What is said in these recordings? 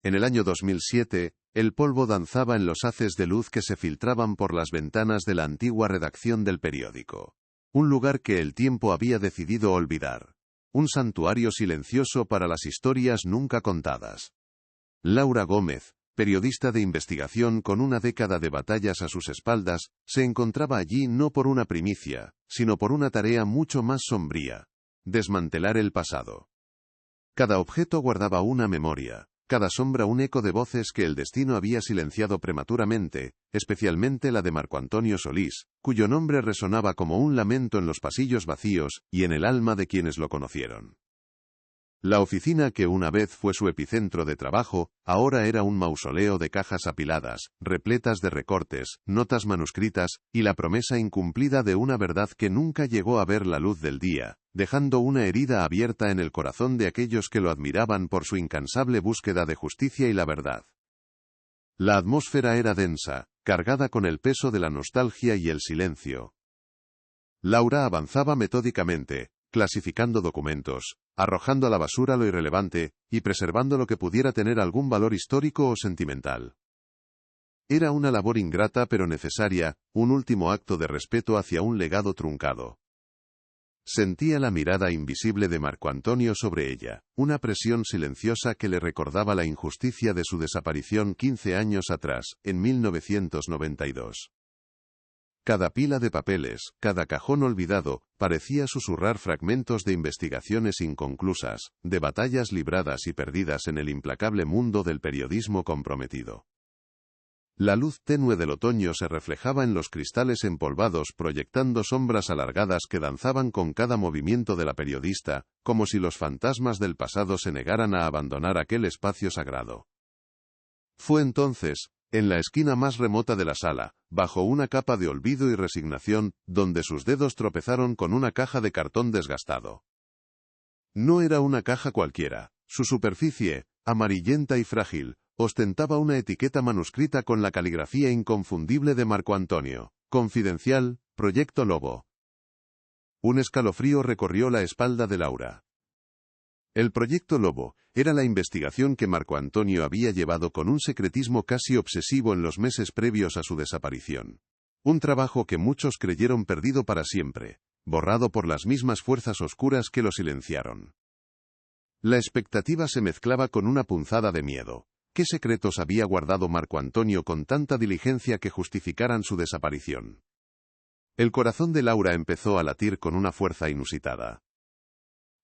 En el año 2007, el polvo danzaba en los haces de luz que se filtraban por las ventanas de la antigua redacción del periódico. Un lugar que el tiempo había decidido olvidar. Un santuario silencioso para las historias nunca contadas. Laura Gómez, periodista de investigación con una década de batallas a sus espaldas, se encontraba allí no por una primicia, sino por una tarea mucho más sombría: desmantelar el pasado. Cada objeto guardaba una memoria, cada sombra un eco de voces que el destino había silenciado prematuramente, especialmente la de Marco Antonio Solís, cuyo nombre resonaba como un lamento en los pasillos vacíos y en el alma de quienes lo conocieron. La oficina que una vez fue su epicentro de trabajo, ahora era un mausoleo de cajas apiladas, repletas de recortes, notas manuscritas, y la promesa incumplida de una verdad que nunca llegó a ver la luz del día, dejando una herida abierta en el corazón de aquellos que lo admiraban por su incansable búsqueda de justicia y la verdad. La atmósfera era densa, cargada con el peso de la nostalgia y el silencio. Laura avanzaba metódicamente, clasificando documentos, arrojando a la basura lo irrelevante, y preservando lo que pudiera tener algún valor histórico o sentimental. Era una labor ingrata pero necesaria, un último acto de respeto hacia un legado truncado. Sentía la mirada invisible de Marco Antonio sobre ella, una presión silenciosa que le recordaba la injusticia de su desaparición 15 años atrás, en 1992. Cada pila de papeles, cada cajón olvidado, parecía susurrar fragmentos de investigaciones inconclusas, de batallas libradas y perdidas en el implacable mundo del periodismo comprometido. La luz tenue del otoño se reflejaba en los cristales empolvados, proyectando sombras alargadas que danzaban con cada movimiento de la periodista, como si los fantasmas del pasado se negaran a abandonar aquel espacio sagrado. Fue entonces, en la esquina más remota de la sala, bajo una capa de olvido y resignación, donde sus dedos tropezaron con una caja de cartón desgastado. No era una caja cualquiera. Su superficie, amarillenta y frágil, ostentaba una etiqueta manuscrita con la caligrafía inconfundible de Marco Antonio: Confidencial, Proyecto Lobo. Un escalofrío recorrió la espalda de Laura. El Proyecto Lobo era la investigación que Marco Antonio había llevado con un secretismo casi obsesivo en los meses previos a su desaparición. Un trabajo que muchos creyeron perdido para siempre, borrado por las mismas fuerzas oscuras que lo silenciaron. La expectativa se mezclaba con una punzada de miedo. ¿Qué secretos había guardado Marco Antonio con tanta diligencia que justificaran su desaparición? El corazón de Laura empezó a latir con una fuerza inusitada.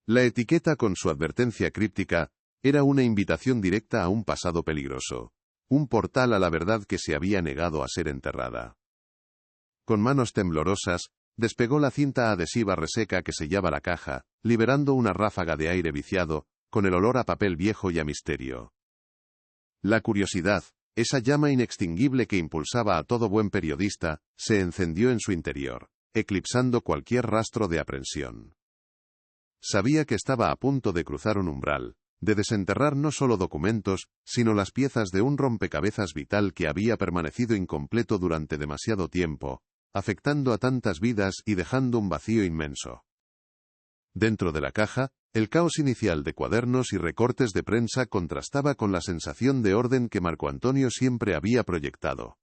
La etiqueta, con su advertencia críptica, era una invitación directa a un pasado peligroso, un portal a la verdad que se había negado a ser enterrada. Con manos temblorosas, despegó la cinta adhesiva reseca que sellaba la caja, liberando una ráfaga de aire viciado, con el olor a papel viejo y a misterio. La curiosidad, esa llama inextinguible que impulsaba a todo buen periodista, se encendió en su interior, eclipsando cualquier rastro de aprensión. Sabía que estaba a punto de cruzar un umbral, de desenterrar no solo documentos, sino las piezas de un rompecabezas vital que había permanecido incompleto durante demasiado tiempo, afectando a tantas vidas y dejando un vacío inmenso. Dentro de la caja, el caos inicial de cuadernos y recortes de prensa contrastaba con la sensación de orden que Marco Antonio siempre había proyectado.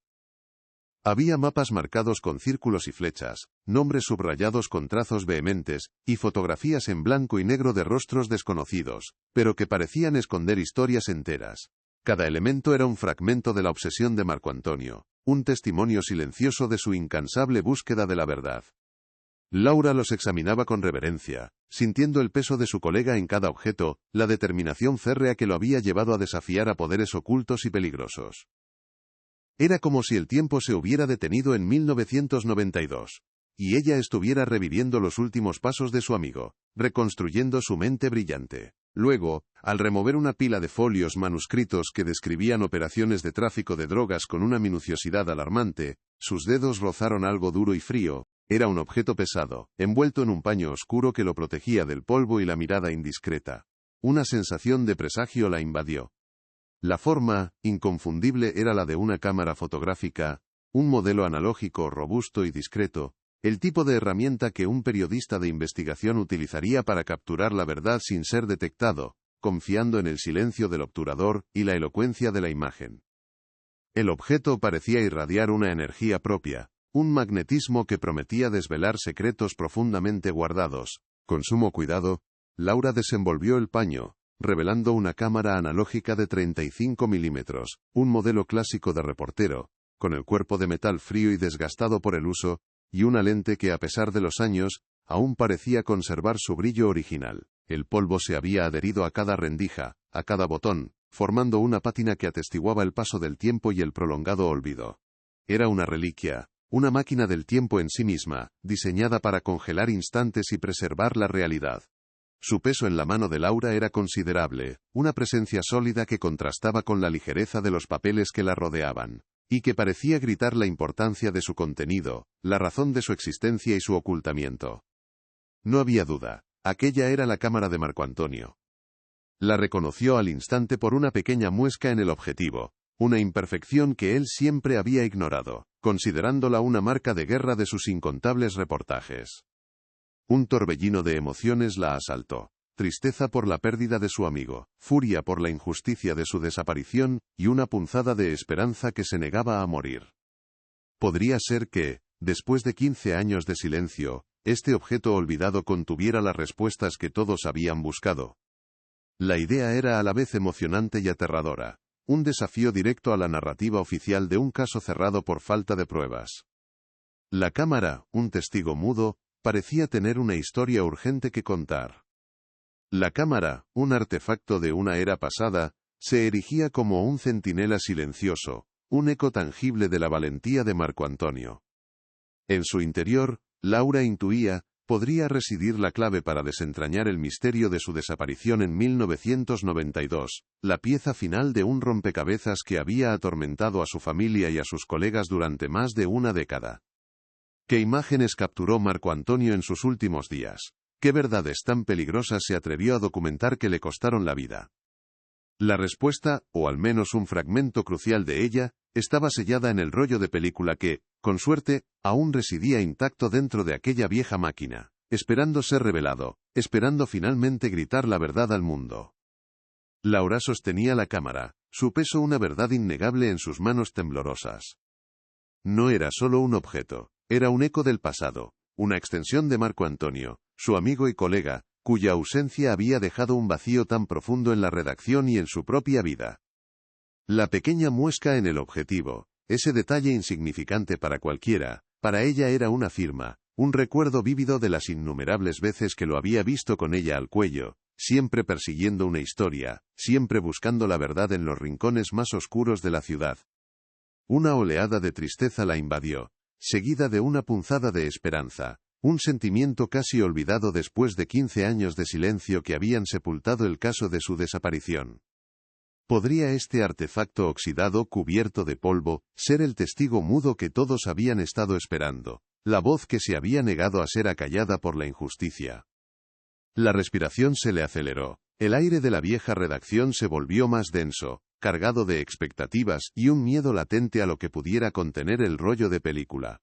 Había mapas marcados con círculos y flechas, nombres subrayados con trazos vehementes, y fotografías en blanco y negro de rostros desconocidos, pero que parecían esconder historias enteras. Cada elemento era un fragmento de la obsesión de Marco Antonio, un testimonio silencioso de su incansable búsqueda de la verdad. Laura los examinaba con reverencia, sintiendo el peso de su colega en cada objeto, la determinación férrea que lo había llevado a desafiar a poderes ocultos y peligrosos. Era como si el tiempo se hubiera detenido en 1992, y ella estuviera reviviendo los últimos pasos de su amigo, reconstruyendo su mente brillante. Luego, al remover una pila de folios manuscritos que describían operaciones de tráfico de drogas con una minuciosidad alarmante, sus dedos rozaron algo duro y frío. Era un objeto pesado, envuelto en un paño oscuro que lo protegía del polvo y la mirada indiscreta. Una sensación de presagio la invadió. La forma, inconfundible, era la de una cámara fotográfica, un modelo analógico robusto y discreto, el tipo de herramienta que un periodista de investigación utilizaría para capturar la verdad sin ser detectado, confiando en el silencio del obturador y la elocuencia de la imagen. El objeto parecía irradiar una energía propia, un magnetismo que prometía desvelar secretos profundamente guardados. Con sumo cuidado, Laura desenvolvió el paño, revelando una cámara analógica de 35 milímetros, un modelo clásico de reportero, con el cuerpo de metal frío y desgastado por el uso, y una lente que a pesar de los años, aún parecía conservar su brillo original. El polvo se había adherido a cada rendija, a cada botón, formando una pátina que atestiguaba el paso del tiempo y el prolongado olvido. Era una reliquia, una máquina del tiempo en sí misma, diseñada para congelar instantes y preservar la realidad. Su peso en la mano de Laura era considerable, una presencia sólida que contrastaba con la ligereza de los papeles que la rodeaban, y que parecía gritar la importancia de su contenido, la razón de su existencia y su ocultamiento. No había duda, aquella era la cámara de Marco Antonio. La reconoció al instante por una pequeña muesca en el objetivo, una imperfección que él siempre había ignorado, considerándola una marca de guerra de sus incontables reportajes. Un torbellino de emociones la asaltó, tristeza por la pérdida de su amigo, furia por la injusticia de su desaparición, y una punzada de esperanza que se negaba a morir. Podría ser que, después de 15 años de silencio, este objeto olvidado contuviera las respuestas que todos habían buscado. La idea era a la vez emocionante y aterradora, un desafío directo a la narrativa oficial de un caso cerrado por falta de pruebas. La cámara, un testigo mudo, parecía tener una historia urgente que contar. La cámara, un artefacto de una era pasada, se erigía como un centinela silencioso, un eco tangible de la valentía de Marco Antonio. En su interior, Laura intuía, podría residir la clave para desentrañar el misterio de su desaparición en 1992, la pieza final de un rompecabezas que había atormentado a su familia y a sus colegas durante más de una década. ¿Qué imágenes capturó Marco Antonio en sus últimos días? ¿Qué verdades tan peligrosas se atrevió a documentar que le costaron la vida? La respuesta, o al menos un fragmento crucial de ella, estaba sellada en el rollo de película que, con suerte, aún residía intacto dentro de aquella vieja máquina, esperando ser revelado, esperando finalmente gritar la verdad al mundo. Laura sostenía la cámara, su peso una verdad innegable en sus manos temblorosas. No era solo un objeto, era un eco del pasado, una extensión de Marco Antonio, su amigo y colega, cuya ausencia había dejado un vacío tan profundo en la redacción y en su propia vida. La pequeña muesca en el objetivo, ese detalle insignificante para cualquiera, para ella era una firma, un recuerdo vívido de las innumerables veces que lo había visto con ella al cuello, siempre persiguiendo una historia, siempre buscando la verdad en los rincones más oscuros de la ciudad. Una oleada de tristeza la invadió, seguida de una punzada de esperanza, un sentimiento casi olvidado después de 15 años de silencio que habían sepultado el caso de su desaparición. ¿Podría este artefacto oxidado cubierto de polvo ser el testigo mudo que todos habían estado esperando, la voz que se había negado a ser acallada por la injusticia? La respiración se le aceleró, el aire de la vieja redacción se volvió más denso, cargado de expectativas y un miedo latente a lo que pudiera contener el rollo de película.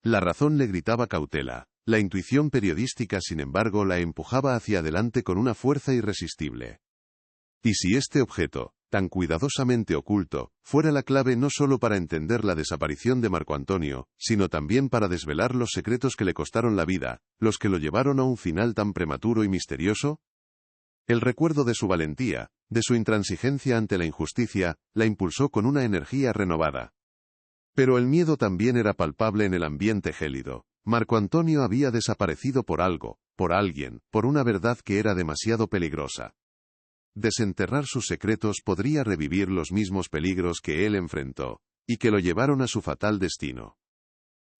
La razón le gritaba cautela, la intuición periodística sin embargo la empujaba hacia adelante con una fuerza irresistible. ¿Y si este objeto, tan cuidadosamente oculto, fuera la clave no solo para entender la desaparición de Marco Antonio, sino también para desvelar los secretos que le costaron la vida, los que lo llevaron a un final tan prematuro y misterioso? El recuerdo de su valentía, de su intransigencia ante la injusticia, la impulsó con una energía renovada. Pero el miedo también era palpable en el ambiente gélido. Marco Antonio había desaparecido por algo, por alguien, por una verdad que era demasiado peligrosa. Desenterrar sus secretos podría revivir los mismos peligros que él enfrentó, y que lo llevaron a su fatal destino.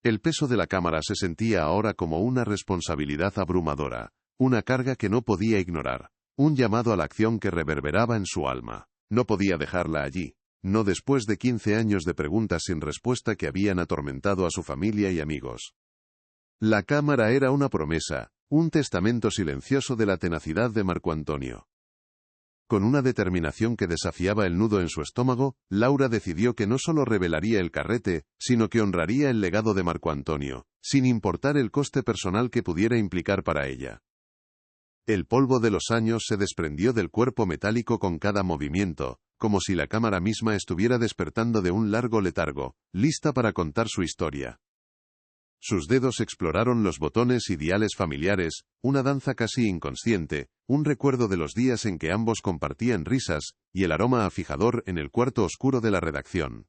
El peso de la cámara se sentía ahora como una responsabilidad abrumadora, una carga que no podía ignorar, un llamado a la acción que reverberaba en su alma. No podía dejarla allí, no después de 15 años de preguntas sin respuesta que habían atormentado a su familia y amigos. La cámara era una promesa, un testamento silencioso de la tenacidad de Marco Antonio. Con una determinación que desafiaba el nudo en su estómago, Laura decidió que no solo revelaría el carrete, sino que honraría el legado de Marco Antonio, sin importar el coste personal que pudiera implicar para ella. El polvo de los años se desprendió del cuerpo metálico con cada movimiento, como si la cámara misma estuviera despertando de un largo letargo, lista para contar su historia. Sus dedos exploraron los botones y diales familiares, una danza casi inconsciente, un recuerdo de los días en que ambos compartían risas, y el aroma a fijador en el cuarto oscuro de la redacción.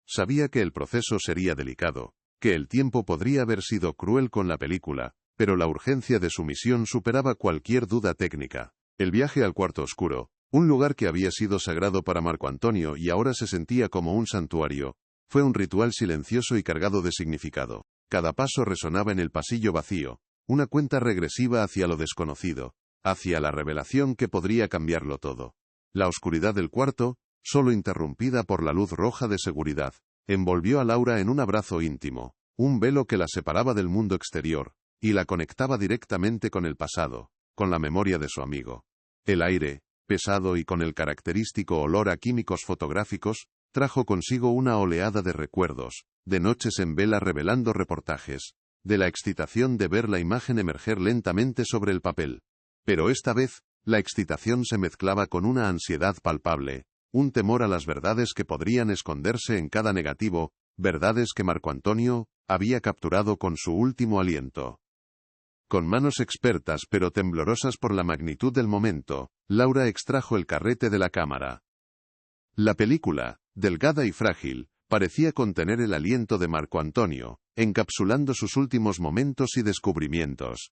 Sabía que el proceso sería delicado, que el tiempo podría haber sido cruel con la película, pero la urgencia de su misión superaba cualquier duda técnica. El viaje al cuarto oscuro, un lugar que había sido sagrado para Marco Antonio y ahora se sentía como un santuario, fue un ritual silencioso y cargado de significado. Cada paso resonaba en el pasillo vacío, una cuenta regresiva hacia lo desconocido, hacia la revelación que podría cambiarlo todo. La oscuridad del cuarto, solo interrumpida por la luz roja de seguridad, envolvió a Laura en un abrazo íntimo, un velo que la separaba del mundo exterior, y la conectaba directamente con el pasado, con la memoria de su amigo. El aire, pesado y con el característico olor a químicos fotográficos, trajo consigo una oleada de recuerdos, de noches en vela revelando reportajes, de la excitación de ver la imagen emerger lentamente sobre el papel. Pero esta vez, la excitación se mezclaba con una ansiedad palpable, un temor a las verdades que podrían esconderse en cada negativo, verdades que Marco Antonio había capturado con su último aliento. Con manos expertas pero temblorosas por la magnitud del momento, Laura extrajo el carrete de la cámara. La película, delgada y frágil, parecía contener el aliento de Marco Antonio, encapsulando sus últimos momentos y descubrimientos.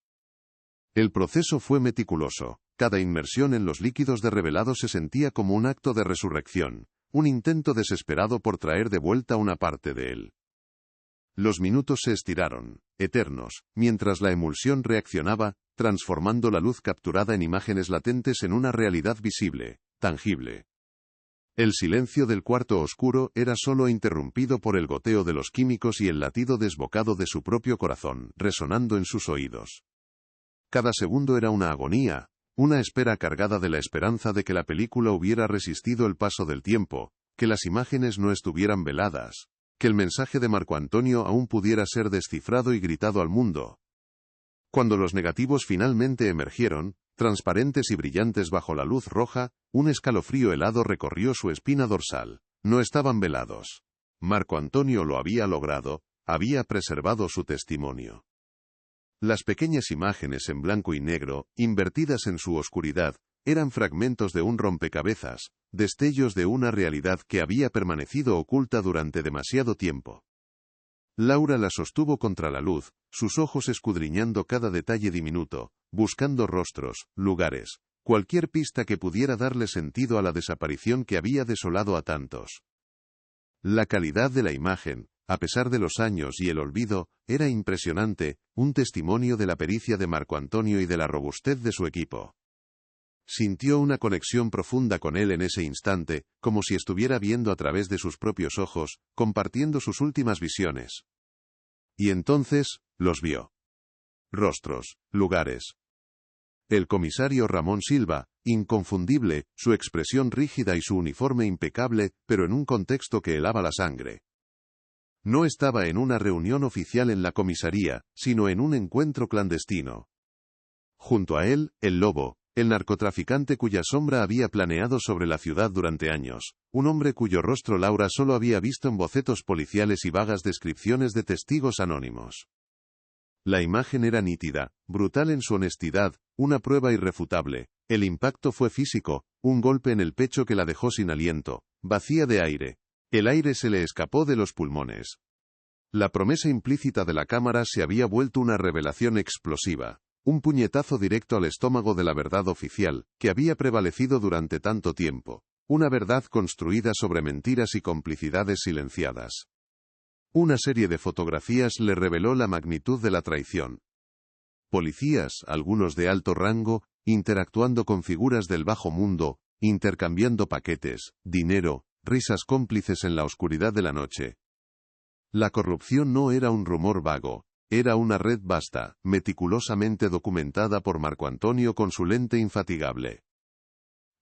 El proceso fue meticuloso, cada inmersión en los líquidos de revelado se sentía como un acto de resurrección, un intento desesperado por traer de vuelta una parte de él. Los minutos se estiraron, eternos, mientras la emulsión reaccionaba, transformando la luz capturada en imágenes latentes en una realidad visible, tangible. El silencio del cuarto oscuro era solo interrumpido por el goteo de los químicos y el latido desbocado de su propio corazón, resonando en sus oídos. Cada segundo era una agonía, una espera cargada de la esperanza de que la película hubiera resistido el paso del tiempo, que las imágenes no estuvieran veladas, que el mensaje de Marco Antonio aún pudiera ser descifrado y gritado al mundo. Cuando los negativos finalmente emergieron, transparentes y brillantes bajo la luz roja, un escalofrío helado recorrió su espina dorsal. No estaban velados. Marco Antonio lo había logrado, había preservado su testimonio. Las pequeñas imágenes en blanco y negro, invertidas en su oscuridad, eran fragmentos de un rompecabezas, destellos de una realidad que había permanecido oculta durante demasiado tiempo. Laura la sostuvo contra la luz, sus ojos escudriñando cada detalle diminuto, buscando rostros, lugares, cualquier pista que pudiera darle sentido a la desaparición que había desolado a tantos. La calidad de la imagen, a pesar de los años y el olvido, era impresionante, un testimonio de la pericia de Marco Antonio y de la robustez de su equipo. Sintió una conexión profunda con él en ese instante, como si estuviera viendo a través de sus propios ojos, compartiendo sus últimas visiones. Y entonces, los vio. Rostros, lugares. El comisario Ramón Silva, inconfundible, su expresión rígida y su uniforme impecable, pero en un contexto que helaba la sangre. No estaba en una reunión oficial en la comisaría, sino en un encuentro clandestino. Junto a él, el lobo, el narcotraficante cuya sombra había planeado sobre la ciudad durante años, un hombre cuyo rostro Laura solo había visto en bocetos policiales y vagas descripciones de testigos anónimos. La imagen era nítida, brutal en su honestidad, una prueba irrefutable. El impacto fue físico, un golpe en el pecho que la dejó sin aliento, vacía de aire. El aire se le escapó de los pulmones. La promesa implícita de la cámara se había vuelto una revelación explosiva. Un puñetazo directo al estómago de la verdad oficial, que había prevalecido durante tanto tiempo. Una verdad construida sobre mentiras y complicidades silenciadas. Una serie de fotografías le reveló la magnitud de la traición. Policías, algunos de alto rango, interactuando con figuras del bajo mundo, intercambiando paquetes, dinero, risas cómplices en la oscuridad de la noche. La corrupción no era un rumor vago. Era una red vasta, meticulosamente documentada por Marco Antonio con su lente infatigable.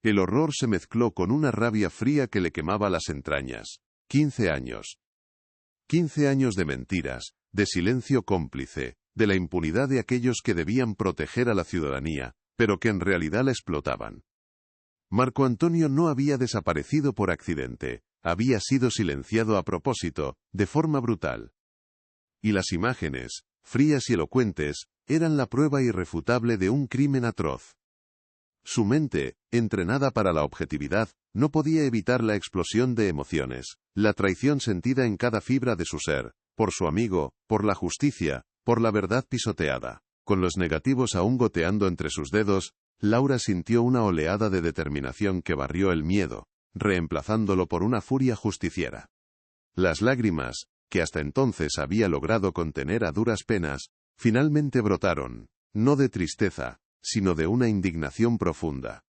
El horror se mezcló con una rabia fría que le quemaba las entrañas. 15 años. 15 años de mentiras, de silencio cómplice, de la impunidad de aquellos que debían proteger a la ciudadanía, pero que en realidad la explotaban. Marco Antonio no había desaparecido por accidente, había sido silenciado a propósito, de forma brutal. Y las imágenes, frías y elocuentes, eran la prueba irrefutable de un crimen atroz. Su mente, entrenada para la objetividad, no podía evitar la explosión de emociones, la traición sentida en cada fibra de su ser, por su amigo, por la justicia, por la verdad pisoteada. Con los negativos aún goteando entre sus dedos, Laura sintió una oleada de determinación que barrió el miedo, reemplazándolo por una furia justiciera. Las lágrimas, que hasta entonces había logrado contener a duras penas, finalmente brotaron, no de tristeza, sino de una indignación profunda.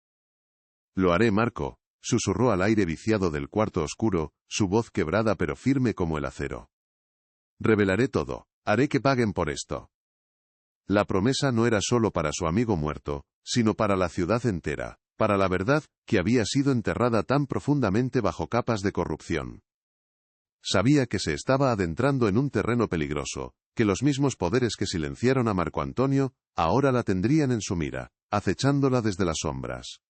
«Lo haré, Marco», susurró al aire viciado del cuarto oscuro, su voz quebrada pero firme como el acero. «Revelaré todo, haré que paguen por esto». La promesa no era solo para su amigo muerto, sino para la ciudad entera, para la verdad, que había sido enterrada tan profundamente bajo capas de corrupción. Sabía que se estaba adentrando en un terreno peligroso, que los mismos poderes que silenciaron a Marco Antonio, ahora la tendrían en su mira, acechándola desde las sombras.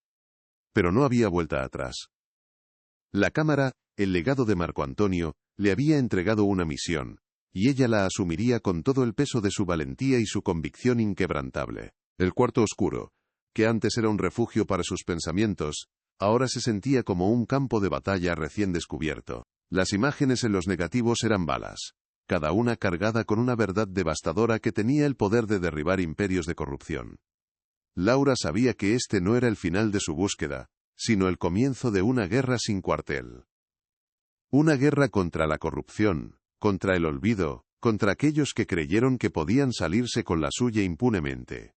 Pero no había vuelta atrás. La Cámara, el legado de Marco Antonio, le había entregado una misión, y ella la asumiría con todo el peso de su valentía y su convicción inquebrantable. El cuarto oscuro, que antes era un refugio para sus pensamientos, ahora se sentía como un campo de batalla recién descubierto. Las imágenes en los negativos eran balas, cada una cargada con una verdad devastadora que tenía el poder de derribar imperios de corrupción. Laura sabía que este no era el final de su búsqueda, sino el comienzo de una guerra sin cuartel. Una guerra contra la corrupción, contra el olvido, contra aquellos que creyeron que podían salirse con la suya impunemente.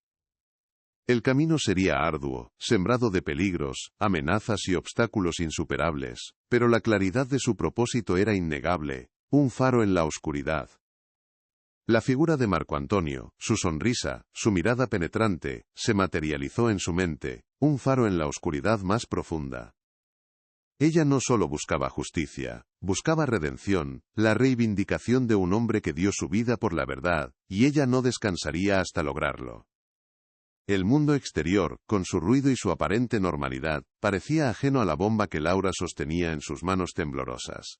El camino sería arduo, sembrado de peligros, amenazas y obstáculos insuperables, pero la claridad de su propósito era innegable, un faro en la oscuridad. La figura de Marco Antonio, su sonrisa, su mirada penetrante, se materializó en su mente, un faro en la oscuridad más profunda. Ella no solo buscaba justicia, buscaba redención, la reivindicación de un hombre que dio su vida por la verdad, y ella no descansaría hasta lograrlo. El mundo exterior, con su ruido y su aparente normalidad, parecía ajeno a la bomba que Laura sostenía en sus manos temblorosas.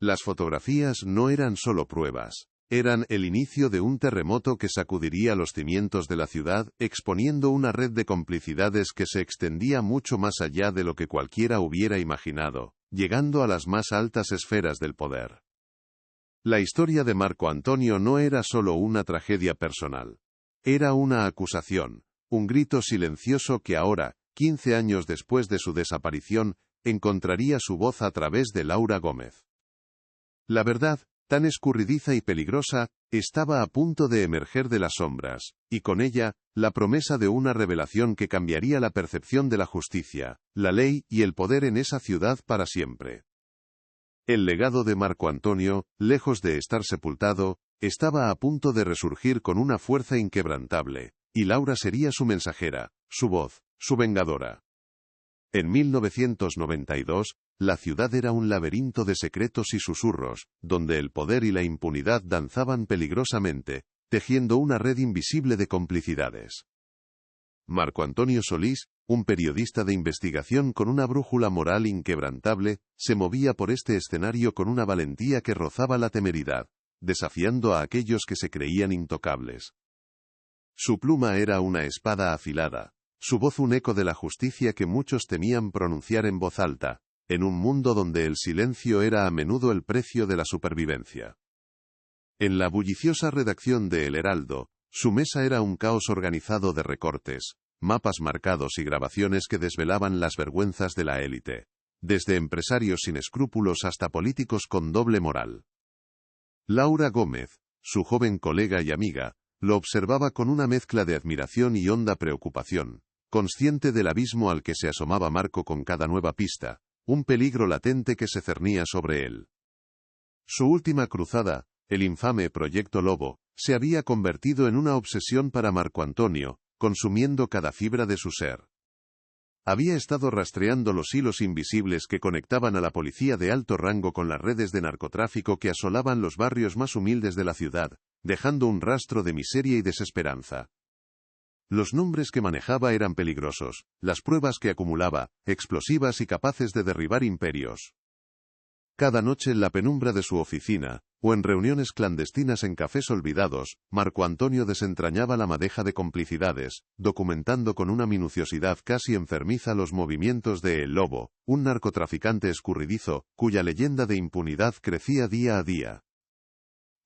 Las fotografías no eran solo pruebas, eran el inicio de un terremoto que sacudiría los cimientos de la ciudad, exponiendo una red de complicidades que se extendía mucho más allá de lo que cualquiera hubiera imaginado, llegando a las más altas esferas del poder. La historia de Marco Antonio no era solo una tragedia personal. Era una acusación, un grito silencioso que ahora, 15 años después de su desaparición, encontraría su voz a través de Laura Gómez. La verdad, tan escurridiza y peligrosa, estaba a punto de emerger de las sombras, y con ella, la promesa de una revelación que cambiaría la percepción de la justicia, la ley y el poder en esa ciudad para siempre. El legado de Marco Antonio, lejos de estar sepultado, estaba a punto de resurgir con una fuerza inquebrantable, y Laura sería su mensajera, su voz, su vengadora. En 1992, la ciudad era un laberinto de secretos y susurros, donde el poder y la impunidad danzaban peligrosamente, tejiendo una red invisible de complicidades. Marco Antonio Solís, un periodista de investigación con una brújula moral inquebrantable, se movía por este escenario con una valentía que rozaba la temeridad, desafiando a aquellos que se creían intocables. Su pluma era una espada afilada, su voz un eco de la justicia que muchos temían pronunciar en voz alta, en un mundo donde el silencio era a menudo el precio de la supervivencia. En la bulliciosa redacción de El Heraldo, su mesa era un caos organizado de recortes, mapas marcados y grabaciones que desvelaban las vergüenzas de la élite, desde empresarios sin escrúpulos hasta políticos con doble moral. Laura Gómez, su joven colega y amiga, lo observaba con una mezcla de admiración y honda preocupación, consciente del abismo al que se asomaba Marco con cada nueva pista, un peligro latente que se cernía sobre él. Su última cruzada, el infame Proyecto Lobo, se había convertido en una obsesión para Marco Antonio, consumiendo cada fibra de su ser. Había estado rastreando los hilos invisibles que conectaban a la policía de alto rango con las redes de narcotráfico que asolaban los barrios más humildes de la ciudad, dejando un rastro de miseria y desesperanza. Los nombres que manejaba eran peligrosos, las pruebas que acumulaba, explosivas y capaces de derribar imperios. Cada noche en la penumbra de su oficina, o en reuniones clandestinas en cafés olvidados, Marco Antonio desentrañaba la madeja de complicidades, documentando con una minuciosidad casi enfermiza los movimientos de El Lobo, un narcotraficante escurridizo, cuya leyenda de impunidad crecía día a día.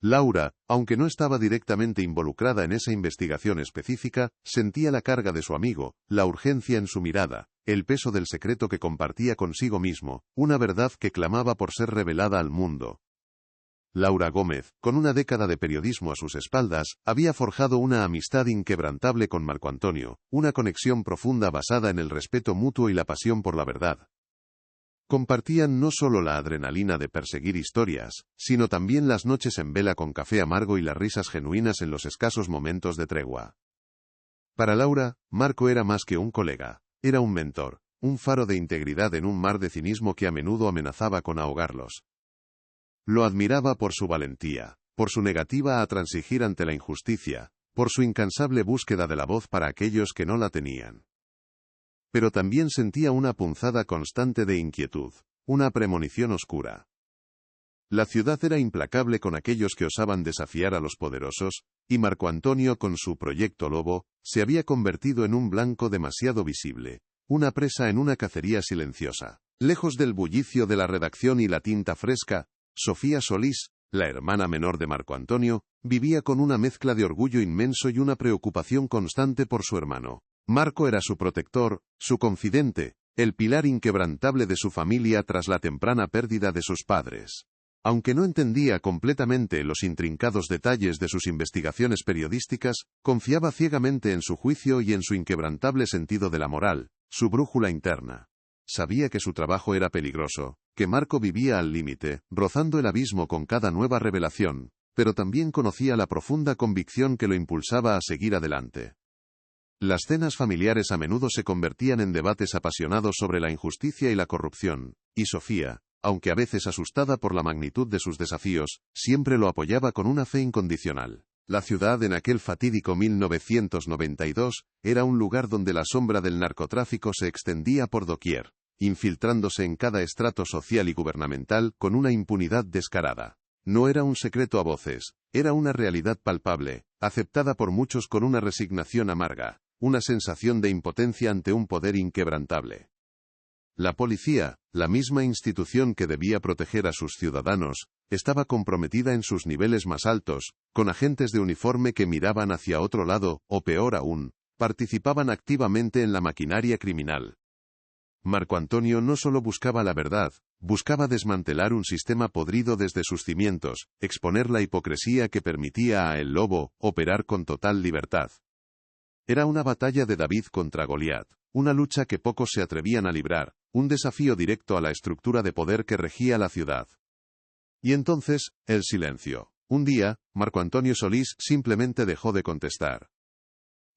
Laura, aunque no estaba directamente involucrada en esa investigación específica, sentía la carga de su amigo, la urgencia en su mirada, el peso del secreto que compartía consigo mismo, una verdad que clamaba por ser revelada al mundo. Laura Gómez, con una década de periodismo a sus espaldas, había forjado una amistad inquebrantable con Marco Antonio, una conexión profunda basada en el respeto mutuo y la pasión por la verdad. Compartían no solo la adrenalina de perseguir historias, sino también las noches en vela con café amargo y las risas genuinas en los escasos momentos de tregua. Para Laura, Marco era más que un colega, era un mentor, un faro de integridad en un mar de cinismo que a menudo amenazaba con ahogarlos. Lo admiraba por su valentía, por su negativa a transigir ante la injusticia, por su incansable búsqueda de la voz para aquellos que no la tenían. Pero también sentía una punzada constante de inquietud, una premonición oscura. La ciudad era implacable con aquellos que osaban desafiar a los poderosos, y Marco Antonio con su proyecto Lobo, se había convertido en un blanco demasiado visible, una presa en una cacería silenciosa. Lejos del bullicio de la redacción y la tinta fresca, Sofía Solís, la hermana menor de Marco Antonio, vivía con una mezcla de orgullo inmenso y una preocupación constante por su hermano. Marco era su protector, su confidente, el pilar inquebrantable de su familia tras la temprana pérdida de sus padres. Aunque no entendía completamente los intrincados detalles de sus investigaciones periodísticas, confiaba ciegamente en su juicio y en su inquebrantable sentido de la moral, su brújula interna. Sabía que su trabajo era peligroso, que Marco vivía al límite, rozando el abismo con cada nueva revelación, pero también conocía la profunda convicción que lo impulsaba a seguir adelante. Las cenas familiares a menudo se convertían en debates apasionados sobre la injusticia y la corrupción, y Sofía, aunque a veces asustada por la magnitud de sus desafíos, siempre lo apoyaba con una fe incondicional. La ciudad en aquel fatídico 1992 era un lugar donde la sombra del narcotráfico se extendía por doquier, infiltrándose en cada estrato social y gubernamental con una impunidad descarada. No era un secreto a voces, era una realidad palpable, aceptada por muchos con una resignación amarga, una sensación de impotencia ante un poder inquebrantable. La policía, la misma institución que debía proteger a sus ciudadanos, estaba comprometida en sus niveles más altos, con agentes de uniforme que miraban hacia otro lado, o peor aún, participaban activamente en la maquinaria criminal. Marco Antonio no solo buscaba la verdad, buscaba desmantelar un sistema podrido desde sus cimientos, exponer la hipocresía que permitía a El Lobo operar con total libertad. Era una batalla de David contra Goliat, una lucha que pocos se atrevían a librar, un desafío directo a la estructura de poder que regía la ciudad. Y entonces, el silencio. Un día, Marco Antonio Solís simplemente dejó de contestar.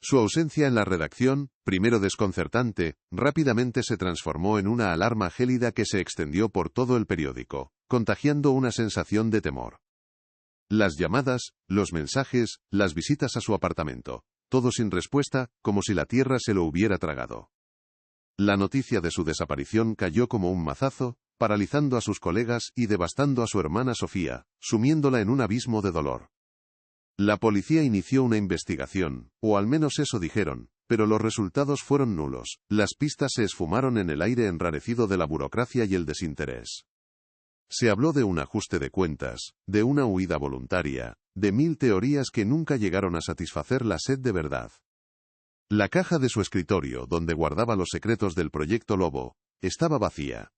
Su ausencia en la redacción, primero desconcertante, rápidamente se transformó en una alarma gélida que se extendió por todo el periódico, contagiando una sensación de temor. Las llamadas, los mensajes, las visitas a su apartamento, todo sin respuesta, como si la tierra se lo hubiera tragado. La noticia de su desaparición cayó como un mazazo, paralizando a sus colegas y devastando a su hermana Sofía, sumiéndola en un abismo de dolor. La policía inició una investigación, o al menos eso dijeron, pero los resultados fueron nulos. Las pistas se esfumaron en el aire enrarecido de la burocracia y el desinterés. Se habló de un ajuste de cuentas, de una huida voluntaria, de 1000 teorías que nunca llegaron a satisfacer la sed de verdad. La caja de su escritorio, donde guardaba los secretos del proyecto Lobo, estaba vacía.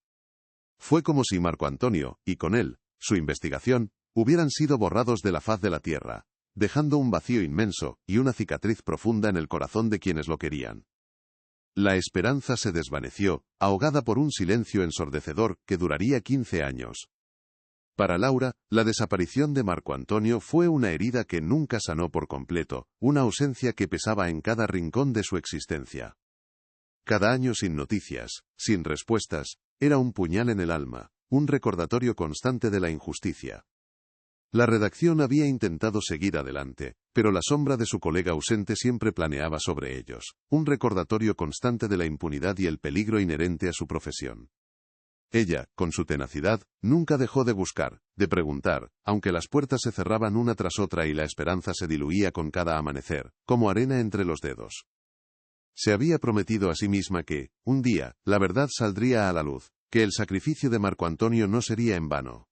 Fue como si Marco Antonio, y con él, su investigación, hubieran sido borrados de la faz de la tierra, dejando un vacío inmenso y una cicatriz profunda en el corazón de quienes lo querían. La esperanza se desvaneció, ahogada por un silencio ensordecedor que duraría 15 años. Para Laura, la desaparición de Marco Antonio fue una herida que nunca sanó por completo, una ausencia que pesaba en cada rincón de su existencia. Cada año sin noticias, sin respuestas, era un puñal en el alma, un recordatorio constante de la injusticia. La redacción había intentado seguir adelante, pero la sombra de su colega ausente siempre planeaba sobre ellos, un recordatorio constante de la impunidad y el peligro inherente a su profesión. Ella, con su tenacidad, nunca dejó de buscar, de preguntar, aunque las puertas se cerraban una tras otra y la esperanza se diluía con cada amanecer, como arena entre los dedos. Se había prometido a sí misma que, un día, la verdad saldría a la luz, que el sacrificio de Marco Antonio no sería en vano.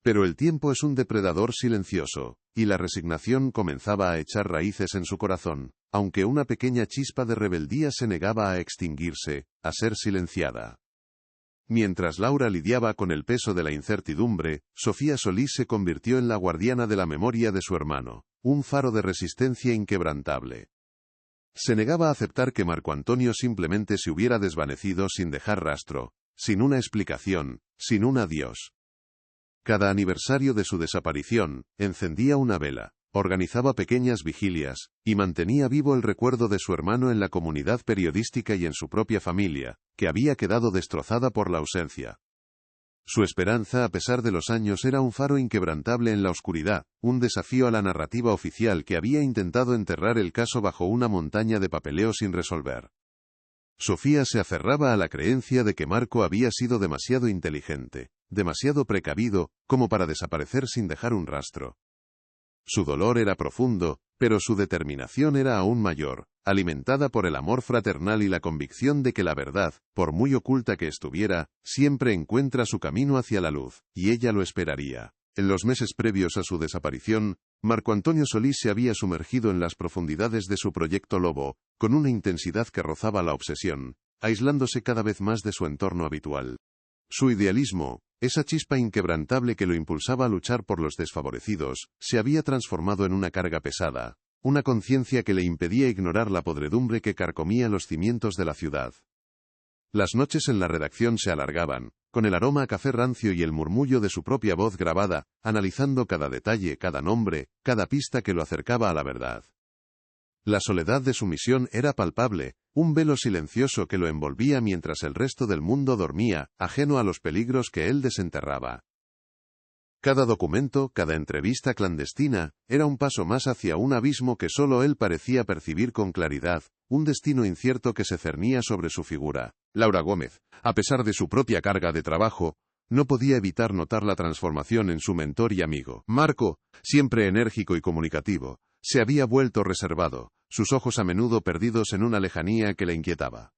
Pero el tiempo es un depredador silencioso, y la resignación comenzaba a echar raíces en su corazón, aunque una pequeña chispa de rebeldía se negaba a extinguirse, a ser silenciada. Mientras Laura lidiaba con el peso de la incertidumbre, Sofía Solís se convirtió en la guardiana de la memoria de su hermano, un faro de resistencia inquebrantable. Se negaba a aceptar que Marco Antonio simplemente se hubiera desvanecido sin dejar rastro, sin una explicación, sin un adiós. Cada aniversario de su desaparición, encendía una vela, organizaba pequeñas vigilias, y mantenía vivo el recuerdo de su hermano en la comunidad periodística y en su propia familia, que había quedado destrozada por la ausencia. Su esperanza, a pesar de los años, era un faro inquebrantable en la oscuridad, un desafío a la narrativa oficial que había intentado enterrar el caso bajo una montaña de papeleo sin resolver. Sofía se aferraba a la creencia de que Marco había sido demasiado inteligente, demasiado precavido, como para desaparecer sin dejar un rastro. Su dolor era profundo, pero su determinación era aún mayor, alimentada por el amor fraternal y la convicción de que la verdad, por muy oculta que estuviera, siempre encuentra su camino hacia la luz, y ella lo esperaría. En los meses previos a su desaparición, Marco Antonio Solís se había sumergido en las profundidades de su proyecto Lobo, con una intensidad que rozaba la obsesión, aislándose cada vez más de su entorno habitual. Su idealismo, esa chispa inquebrantable que lo impulsaba a luchar por los desfavorecidos, se había transformado en una carga pesada, una conciencia que le impedía ignorar la podredumbre que carcomía los cimientos de la ciudad. Las noches en la redacción se alargaban, con el aroma a café rancio y el murmullo de su propia voz grabada, analizando cada detalle, cada nombre, cada pista que lo acercaba a la verdad. La soledad de su misión era palpable, un velo silencioso que lo envolvía mientras el resto del mundo dormía, ajeno a los peligros que él desenterraba. Cada documento, cada entrevista clandestina, era un paso más hacia un abismo que solo él parecía percibir con claridad, un destino incierto que se cernía sobre su figura. Laura Gómez, a pesar de su propia carga de trabajo, no podía evitar notar la transformación en su mentor y amigo. Marco, siempre enérgico y comunicativo, se había vuelto reservado, sus ojos a menudo perdidos en una lejanía que le inquietaba.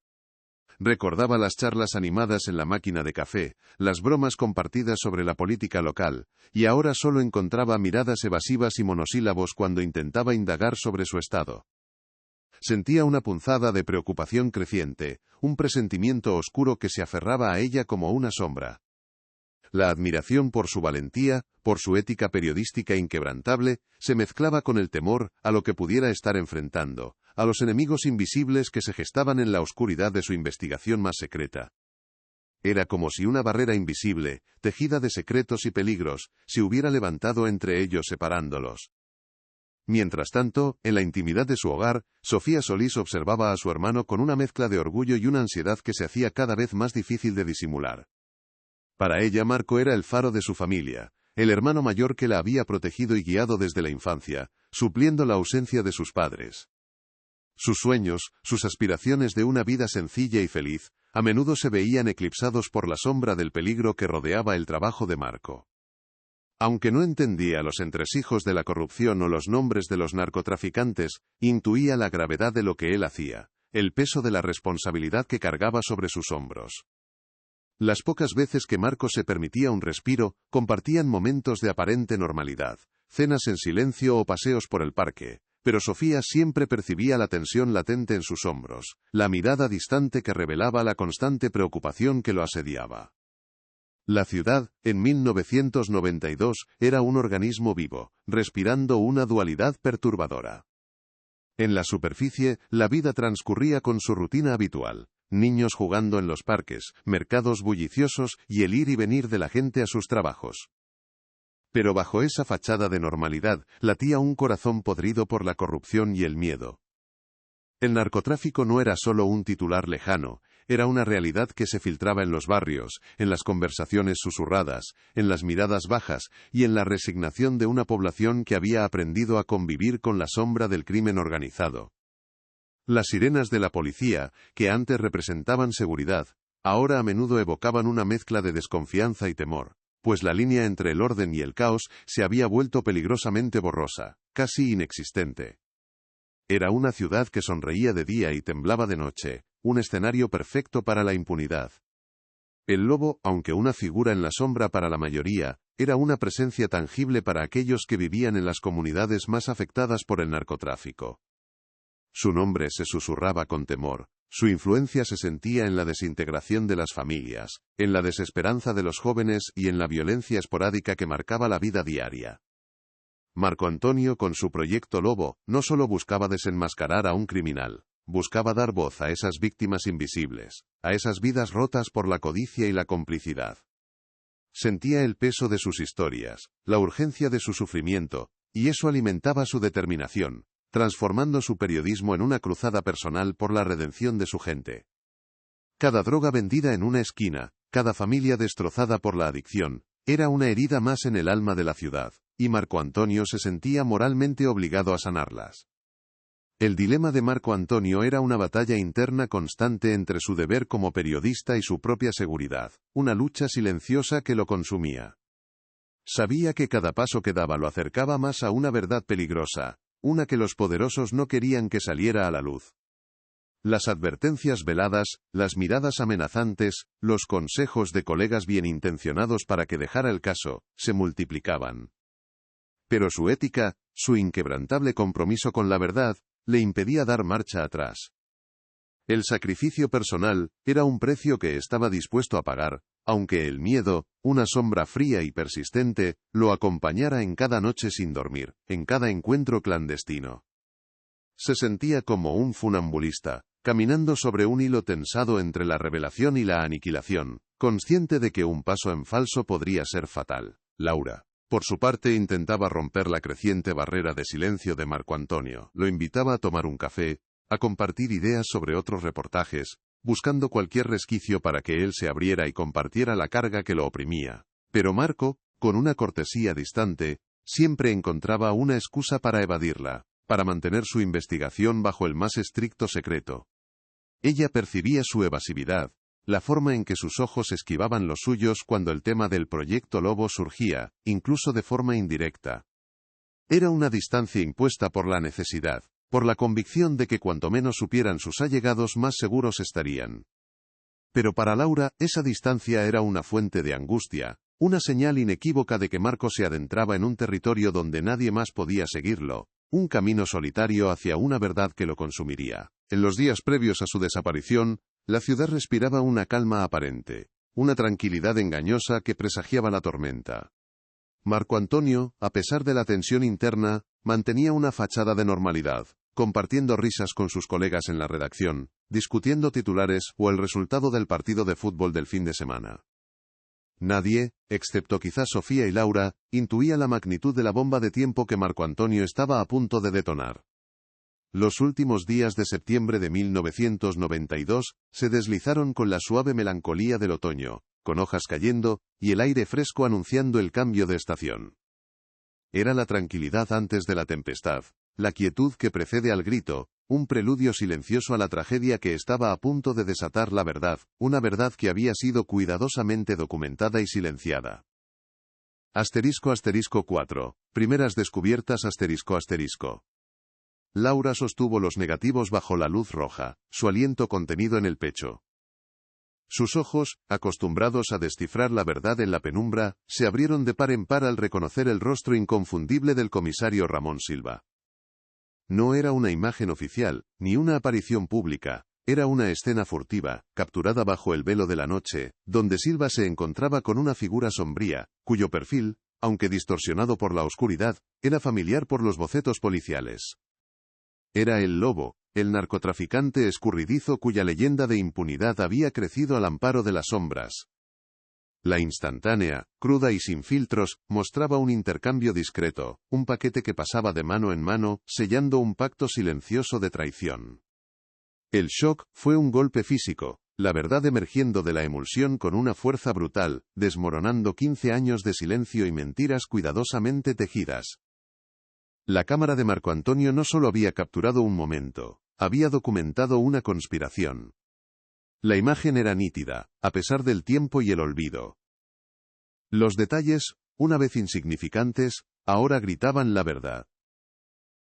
Recordaba las charlas animadas en la máquina de café, las bromas compartidas sobre la política local, y ahora solo encontraba miradas evasivas y monosílabos cuando intentaba indagar sobre su estado. Sentía una punzada de preocupación creciente, un presentimiento oscuro que se aferraba a ella como una sombra. La admiración por su valentía, por su ética periodística inquebrantable, se mezclaba con el temor a lo que pudiera estar enfrentando, a los enemigos invisibles que se gestaban en la oscuridad de su investigación más secreta. Era como si una barrera invisible, tejida de secretos y peligros, se hubiera levantado entre ellos separándolos. Mientras tanto, en la intimidad de su hogar, Sofía Solís observaba a su hermano con una mezcla de orgullo y una ansiedad que se hacía cada vez más difícil de disimular. Para ella Marco era el faro de su familia, el hermano mayor que la había protegido y guiado desde la infancia, supliendo la ausencia de sus padres. Sus sueños, sus aspiraciones de una vida sencilla y feliz, a menudo se veían eclipsados por la sombra del peligro que rodeaba el trabajo de Marco. Aunque no entendía los entresijos de la corrupción o los nombres de los narcotraficantes, intuía la gravedad de lo que él hacía, el peso de la responsabilidad que cargaba sobre sus hombros. Las pocas veces que Marco se permitía un respiro, compartían momentos de aparente normalidad, cenas en silencio o paseos por el parque, pero Sofía siempre percibía la tensión latente en sus hombros, la mirada distante que revelaba la constante preocupación que lo asediaba. La ciudad, en 1992, era un organismo vivo, respirando una dualidad perturbadora. En la superficie, la vida transcurría con su rutina habitual. Niños jugando en los parques, mercados bulliciosos y el ir y venir de la gente a sus trabajos. Pero bajo esa fachada de normalidad, latía un corazón podrido por la corrupción y el miedo. El narcotráfico no era solo un titular lejano, Era una realidad que se filtraba en los barrios, en las conversaciones susurradas, en las miradas bajas y en la resignación de una población que había aprendido a convivir con la sombra del crimen organizado. Las sirenas de la policía, que antes representaban seguridad, ahora a menudo evocaban una mezcla de desconfianza y temor, pues la línea entre el orden y el caos se había vuelto peligrosamente borrosa, casi inexistente. Era una ciudad que sonreía de día y temblaba de noche, un escenario perfecto para la impunidad. El lobo, aunque una figura en la sombra para la mayoría, era una presencia tangible para aquellos que vivían en las comunidades más afectadas por el narcotráfico. Su nombre se susurraba con temor, su influencia se sentía en la desintegración de las familias, en la desesperanza de los jóvenes y en la violencia esporádica que marcaba la vida diaria. Marco Antonio, con su proyecto Lobo, no solo buscaba desenmascarar a un criminal, buscaba dar voz a esas víctimas invisibles, a esas vidas rotas por la codicia y la complicidad. Sentía el peso de sus historias, la urgencia de su sufrimiento, y eso alimentaba su determinación, transformando su periodismo en una cruzada personal por la redención de su gente. Cada droga vendida en una esquina, cada familia destrozada por la adicción, era una herida más en el alma de la ciudad, y Marco Antonio se sentía moralmente obligado a sanarlas. El dilema de Marco Antonio era una batalla interna constante entre su deber como periodista y su propia seguridad, una lucha silenciosa que lo consumía. Sabía que cada paso que daba lo acercaba más a una verdad peligrosa, una que los poderosos no querían que saliera a la luz. Las advertencias veladas, las miradas amenazantes, los consejos de colegas bien intencionados para que dejara el caso, se multiplicaban. Pero su ética, su inquebrantable compromiso con la verdad, le impedía dar marcha atrás. El sacrificio personal era un precio que estaba dispuesto a pagar, aunque el miedo, una sombra fría y persistente, lo acompañara en cada noche sin dormir, en cada encuentro clandestino. Se sentía como un funambulista, caminando sobre un hilo tensado entre la revelación y la aniquilación, consciente de que un paso en falso podría ser fatal. Laura, por su parte, intentaba romper la creciente barrera de silencio de Marco Antonio. Lo invitaba a tomar un café, a compartir ideas sobre otros reportajes, buscando cualquier resquicio para que él se abriera y compartiera la carga que lo oprimía. Pero Marco, con una cortesía distante, siempre encontraba una excusa para evadirla, para mantener su investigación bajo el más estricto secreto. Ella percibía su evasividad, la forma en que sus ojos esquivaban los suyos cuando el tema del proyecto Lobo surgía, incluso de forma indirecta. Era una distancia impuesta por la necesidad, por la convicción de que cuanto menos supieran sus allegados más seguros estarían. Pero para Laura, esa distancia era una fuente de angustia, una señal inequívoca de que Marco se adentraba en un territorio donde nadie más podía seguirlo, un camino solitario hacia una verdad que lo consumiría. En los días previos a su desaparición, la ciudad respiraba una calma aparente, una tranquilidad engañosa que presagiaba la tormenta. Marco Antonio, a pesar de la tensión interna, mantenía una fachada de normalidad, compartiendo risas con sus colegas en la redacción, discutiendo titulares o el resultado del partido de fútbol del fin de semana. Nadie, excepto quizás Sofía y Laura, intuía la magnitud de la bomba de tiempo que Marco Antonio estaba a punto de detonar. Los últimos días de septiembre de 1992 se deslizaron con la suave melancolía del otoño, con hojas cayendo, y el aire fresco anunciando el cambio de estación. Era la tranquilidad antes de la tempestad, la quietud que precede al grito, un preludio silencioso a la tragedia que estaba a punto de desatar la verdad, una verdad que había sido cuidadosamente documentada y silenciada. *4. Primeras descubiertas *. Laura sostuvo los negativos bajo la luz roja, su aliento contenido en el pecho. Sus ojos, acostumbrados a descifrar la verdad en la penumbra, se abrieron de par en par al reconocer el rostro inconfundible del comisario Ramón Silva. No era una imagen oficial, ni una aparición pública, era una escena furtiva, capturada bajo el velo de la noche, donde Silva se encontraba con una figura sombría, cuyo perfil, aunque distorsionado por la oscuridad, era familiar por los bocetos policiales. Era el Lobo, el narcotraficante escurridizo cuya leyenda de impunidad había crecido al amparo de las sombras. La instantánea, cruda y sin filtros, mostraba un intercambio discreto, un paquete que pasaba de mano en mano, sellando un pacto silencioso de traición. El shock fue un golpe físico, la verdad emergiendo de la emulsión con una fuerza brutal, desmoronando 15 años de silencio y mentiras cuidadosamente tejidas. La cámara de Marco Antonio no solo había capturado un momento, había documentado una conspiración. La imagen era nítida, a pesar del tiempo y el olvido. Los detalles, una vez insignificantes, ahora gritaban la verdad.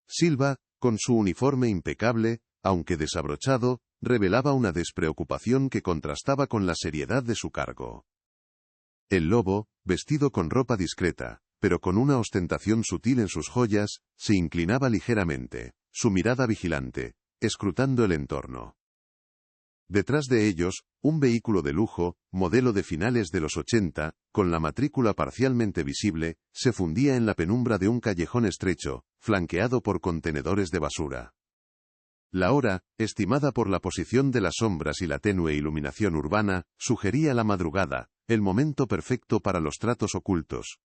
Silva, con su uniforme impecable, aunque desabrochado, revelaba una despreocupación que contrastaba con la seriedad de su cargo. El lobo, vestido con ropa discreta, pero con una ostentación sutil en sus joyas, se inclinaba ligeramente, su mirada vigilante, escrutando el entorno. Detrás de ellos, un vehículo de lujo, modelo de finales de los 80, con la matrícula parcialmente visible, se fundía en la penumbra de un callejón estrecho, flanqueado por contenedores de basura. La hora, estimada por la posición de las sombras y la tenue iluminación urbana, sugería la madrugada, el momento perfecto para los tratos ocultos.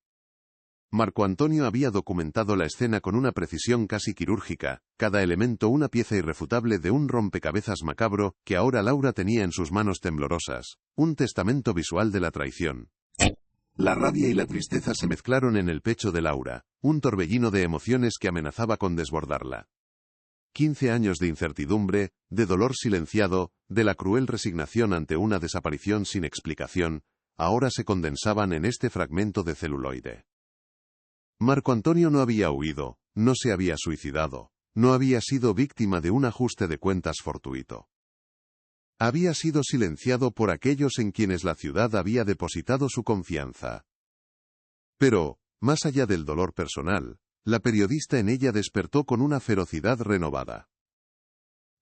Marco Antonio había documentado la escena con una precisión casi quirúrgica, cada elemento una pieza irrefutable de un rompecabezas macabro, que ahora Laura tenía en sus manos temblorosas, un testamento visual de la traición. La rabia y la tristeza se mezclaron en el pecho de Laura, un torbellino de emociones que amenazaba con desbordarla. 15 años de incertidumbre, de dolor silenciado, de la cruel resignación ante una desaparición sin explicación, ahora se condensaban en este fragmento de celuloide. Marco Antonio no había huido, no se había suicidado, no había sido víctima de un ajuste de cuentas fortuito. Había sido silenciado por aquellos en quienes la ciudad había depositado su confianza. Pero, más allá del dolor personal, la periodista en ella despertó con una ferocidad renovada.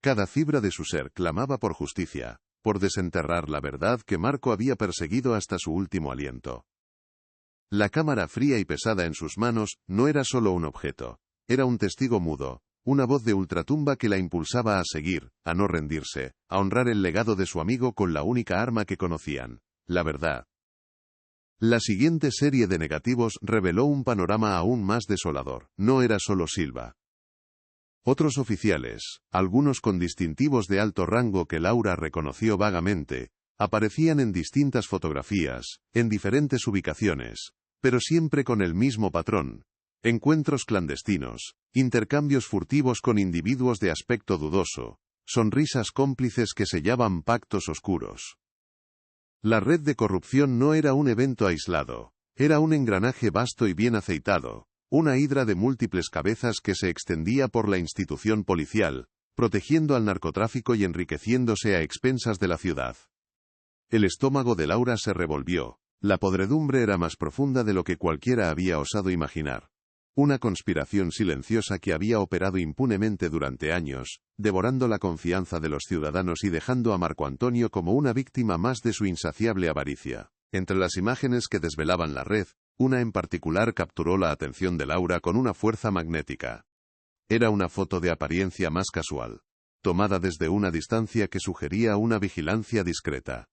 Cada fibra de su ser clamaba por justicia, por desenterrar la verdad que Marco había perseguido hasta su último aliento. La cámara fría y pesada en sus manos no era solo un objeto, era un testigo mudo, una voz de ultratumba que la impulsaba a seguir, a no rendirse, a honrar el legado de su amigo con la única arma que conocían, la verdad. La siguiente serie de negativos reveló un panorama aún más desolador. No era solo Silva. Otros oficiales, algunos con distintivos de alto rango que Laura reconoció vagamente, aparecían en distintas fotografías, en diferentes ubicaciones, pero siempre con el mismo patrón: encuentros clandestinos, intercambios furtivos con individuos de aspecto dudoso, sonrisas cómplices que sellaban pactos oscuros. La red de corrupción no era un evento aislado, era un engranaje vasto y bien aceitado, una hidra de múltiples cabezas que se extendía por la institución policial, protegiendo al narcotráfico y enriqueciéndose a expensas de la ciudad. El estómago de Laura se revolvió. La podredumbre era más profunda de lo que cualquiera había osado imaginar. Una conspiración silenciosa que había operado impunemente durante años, devorando la confianza de los ciudadanos y dejando a Marco Antonio como una víctima más de su insaciable avaricia. Entre las imágenes que desvelaban la red, una en particular capturó la atención de Laura con una fuerza magnética. Era una foto de apariencia más casual, tomada desde una distancia que sugería una vigilancia discreta.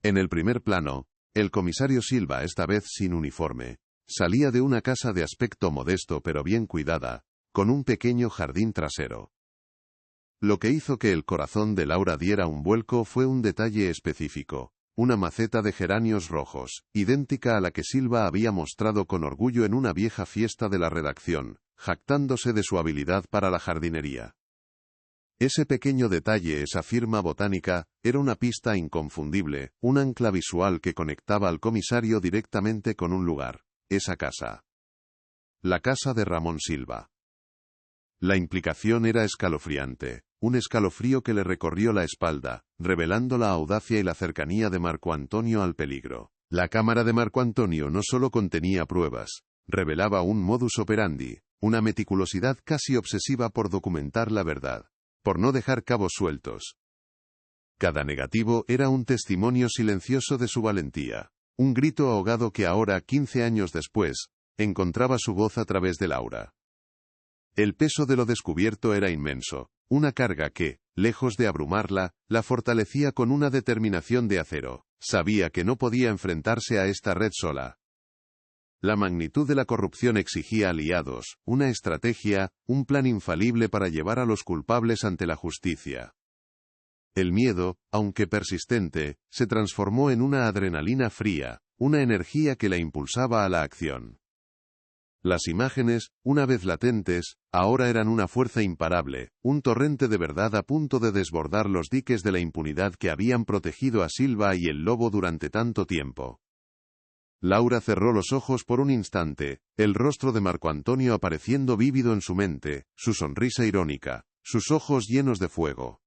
En el primer plano, el comisario Silva, esta vez sin uniforme, salía de una casa de aspecto modesto pero bien cuidada, con un pequeño jardín trasero. Lo que hizo que el corazón de Laura diera un vuelco fue un detalle específico: una maceta de geranios rojos, idéntica a la que Silva había mostrado con orgullo en una vieja fiesta de la redacción, jactándose de su habilidad para la jardinería. Ese pequeño detalle, esa firma botánica, era una pista inconfundible, un ancla visual que conectaba al comisario directamente con un lugar: esa casa. La casa de Ramón Silva. La implicación era escalofriante, un escalofrío que le recorrió la espalda, revelando la audacia y la cercanía de Marco Antonio al peligro. La cámara de Marco Antonio no solo contenía pruebas, revelaba un modus operandi, una meticulosidad casi obsesiva por documentar la verdad, por no dejar cabos sueltos. Cada negativo era un testimonio silencioso de su valentía, un grito ahogado que ahora, 15 años después, encontraba su voz a través de Laura. El peso de lo descubierto era inmenso, una carga que, lejos de abrumarla, la fortalecía con una determinación de acero. Sabía que no podía enfrentarse a esta red sola. La magnitud de la corrupción exigía aliados, una estrategia, un plan infalible para llevar a los culpables ante la justicia. El miedo, aunque persistente, se transformó en una adrenalina fría, una energía que la impulsaba a la acción. Las imágenes, una vez latentes, ahora eran una fuerza imparable, un torrente de verdad a punto de desbordar los diques de la impunidad que habían protegido a Silva y el lobo durante tanto tiempo. Laura cerró los ojos por un instante, el rostro de Marco Antonio apareciendo vívido en su mente, su sonrisa irónica, sus ojos llenos de fuego.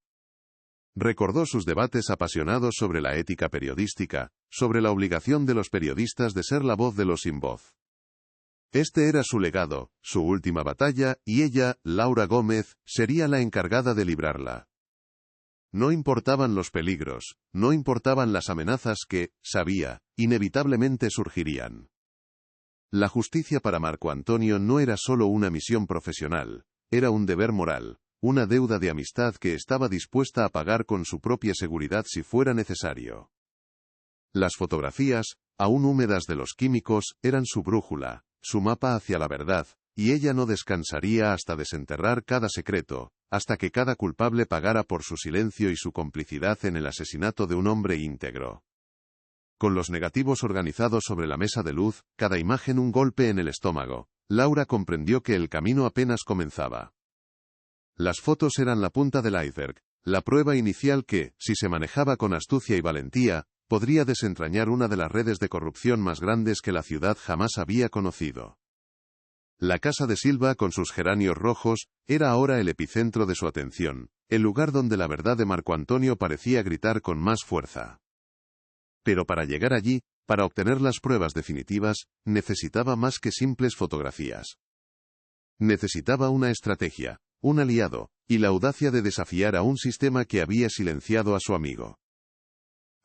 Recordó sus debates apasionados sobre la ética periodística, sobre la obligación de los periodistas de ser la voz de los sin voz. Este era su legado, su última batalla, y ella, Laura Gómez, sería la encargada de librarla. No importaban los peligros, no importaban las amenazas que, sabía, inevitablemente surgirían. La justicia para Marco Antonio no era solo una misión profesional, era un deber moral, una deuda de amistad que estaba dispuesta a pagar con su propia seguridad si fuera necesario. Las fotografías, aún húmedas de los químicos, eran su brújula, su mapa hacia la verdad, y ella no descansaría hasta desenterrar cada secreto, hasta que cada culpable pagara por su silencio y su complicidad en el asesinato de un hombre íntegro. Con los negativos organizados sobre la mesa de luz, cada imagen un golpe en el estómago, Laura comprendió que el camino apenas comenzaba. Las fotos eran la punta del iceberg, la prueba inicial que, si se manejaba con astucia y valentía, podría desentrañar una de las redes de corrupción más grandes que la ciudad jamás había conocido. La casa de Silva con sus geranios rojos, era ahora el epicentro de su atención, el lugar donde la verdad de Marco Antonio parecía gritar con más fuerza. Pero para llegar allí, para obtener las pruebas definitivas, necesitaba más que simples fotografías. Necesitaba una estrategia, un aliado, y la audacia de desafiar a un sistema que había silenciado a su amigo.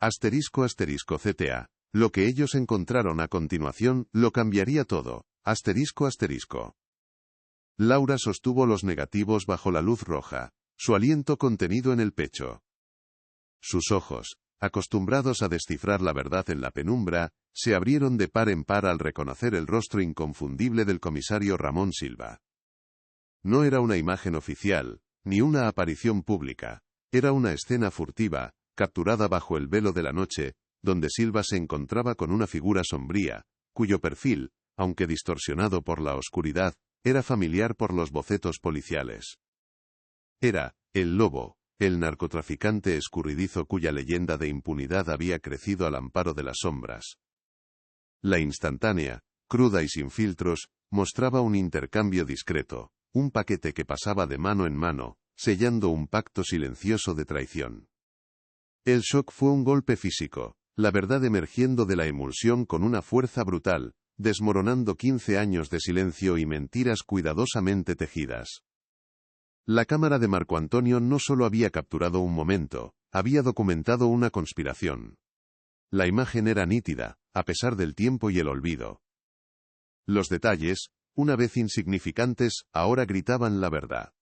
**CTA. Lo que ellos encontraron a continuación, lo cambiaría todo. **. Laura sostuvo los negativos bajo la luz roja, su aliento contenido en el pecho. Sus ojos, acostumbrados a descifrar la verdad en la penumbra, se abrieron de par en par al reconocer el rostro inconfundible del comisario Ramón Silva. No era una imagen oficial, ni una aparición pública, era una escena furtiva, capturada bajo el velo de la noche, donde Silva se encontraba con una figura sombría, cuyo perfil, aunque distorsionado por la oscuridad, era familiar por los bocetos policiales. Era, el lobo, el narcotraficante escurridizo cuya leyenda de impunidad había crecido al amparo de las sombras. La instantánea, cruda y sin filtros, mostraba un intercambio discreto, un paquete que pasaba de mano en mano, sellando un pacto silencioso de traición. El shock fue un golpe físico, la verdad emergiendo de la emulsión con una fuerza brutal, desmoronando 15 años de silencio y mentiras cuidadosamente tejidas. La cámara de Marco Antonio no solo había capturado un momento, había documentado una conspiración. La imagen era nítida, a pesar del tiempo y el olvido. Los detalles, una vez insignificantes, ahora gritaban la verdad.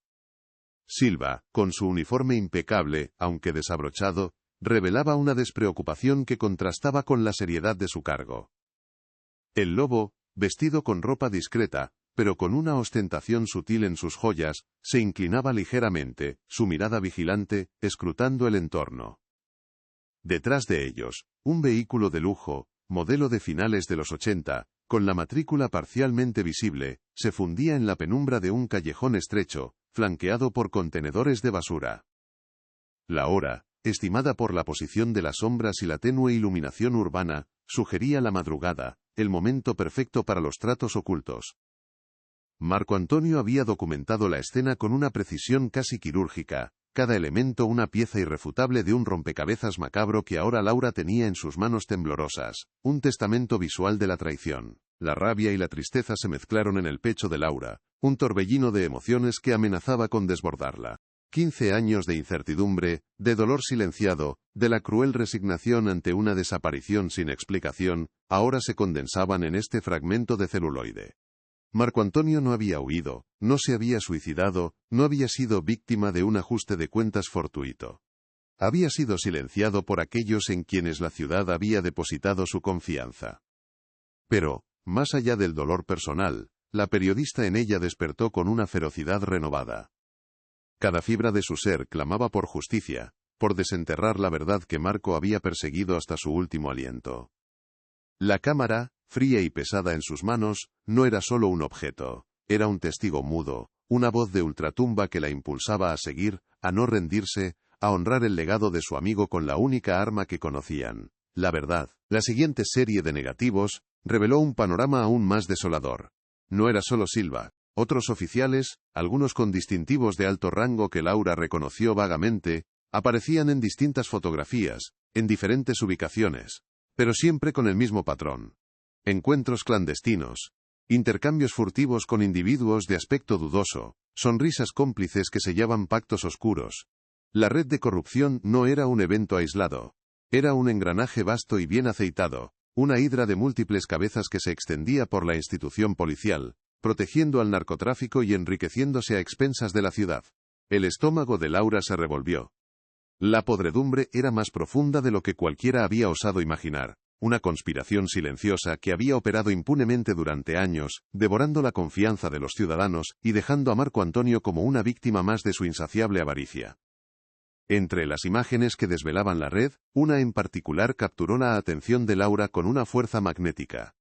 Silva, con su uniforme impecable, aunque desabrochado, revelaba una despreocupación que contrastaba con la seriedad de su cargo. El lobo, vestido con ropa discreta, pero con una ostentación sutil en sus joyas, se inclinaba ligeramente, su mirada vigilante, escrutando el entorno. Detrás de ellos, un vehículo de lujo, modelo de finales de los 80, con la matrícula parcialmente visible, se fundía en la penumbra de un callejón estrecho, flanqueado por contenedores de basura. La hora, estimada por la posición de las sombras y la tenue iluminación urbana, sugería la madrugada, el momento perfecto para los tratos ocultos. Marco Antonio había documentado la escena con una precisión casi quirúrgica, cada elemento una pieza irrefutable de un rompecabezas macabro que ahora Laura tenía en sus manos temblorosas, un testamento visual de la traición. La rabia y la tristeza se mezclaron en el pecho de Laura, un torbellino de emociones que amenazaba con desbordarla. 15 años de incertidumbre, de dolor silenciado, de la cruel resignación ante una desaparición sin explicación, ahora se condensaban en este fragmento de celuloide. Marco Antonio no había huido, no se había suicidado, no había sido víctima de un ajuste de cuentas fortuito. Había sido silenciado por aquellos en quienes la ciudad había depositado su confianza. Pero, más allá del dolor personal, la periodista en ella despertó con una ferocidad renovada. Cada fibra de su ser clamaba por justicia, por desenterrar la verdad que Marco había perseguido hasta su último aliento. La cámara, fría y pesada en sus manos, no era solo un objeto, era un testigo mudo, una voz de ultratumba que la impulsaba a seguir, a no rendirse, a honrar el legado de su amigo con la única arma que conocían, la verdad. La siguiente serie de negativos reveló un panorama aún más desolador. No era solo Silva. Otros oficiales, algunos con distintivos de alto rango que Laura reconoció vagamente, aparecían en distintas fotografías, en diferentes ubicaciones, pero siempre con el mismo patrón. Encuentros clandestinos, intercambios furtivos con individuos de aspecto dudoso, sonrisas cómplices que sellaban pactos oscuros. La red de corrupción no era un evento aislado. Era un engranaje vasto y bien aceitado, una hidra de múltiples cabezas que se extendía por la institución policial, protegiendo al narcotráfico y enriqueciéndose a expensas de la ciudad. El estómago de Laura se revolvió. La podredumbre era más profunda de lo que cualquiera había osado imaginar. Una conspiración silenciosa que había operado impunemente durante años, devorando la confianza de los ciudadanos y dejando a Marco Antonio como una víctima más de su insaciable avaricia. Entre las imágenes que desvelaban la red, una en particular capturó la atención de Laura con una fuerza magnética.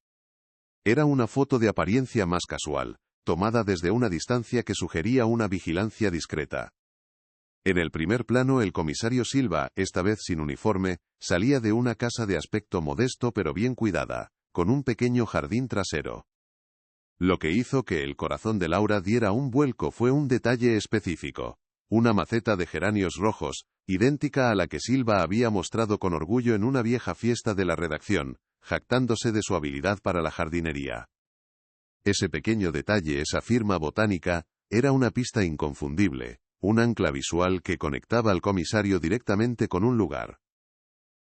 Era una foto de apariencia más casual, tomada desde una distancia que sugería una vigilancia discreta. En el primer plano el comisario Silva, esta vez sin uniforme, salía de una casa de aspecto modesto pero bien cuidada, con un pequeño jardín trasero. Lo que hizo que el corazón de Laura diera un vuelco fue un detalle específico. Una maceta de geranios rojos, idéntica a la que Silva había mostrado con orgullo en una vieja fiesta de la redacción, jactándose de su habilidad para la jardinería. Ese pequeño detalle, esa firma botánica, era una pista inconfundible, un ancla visual que conectaba al comisario directamente con un lugar.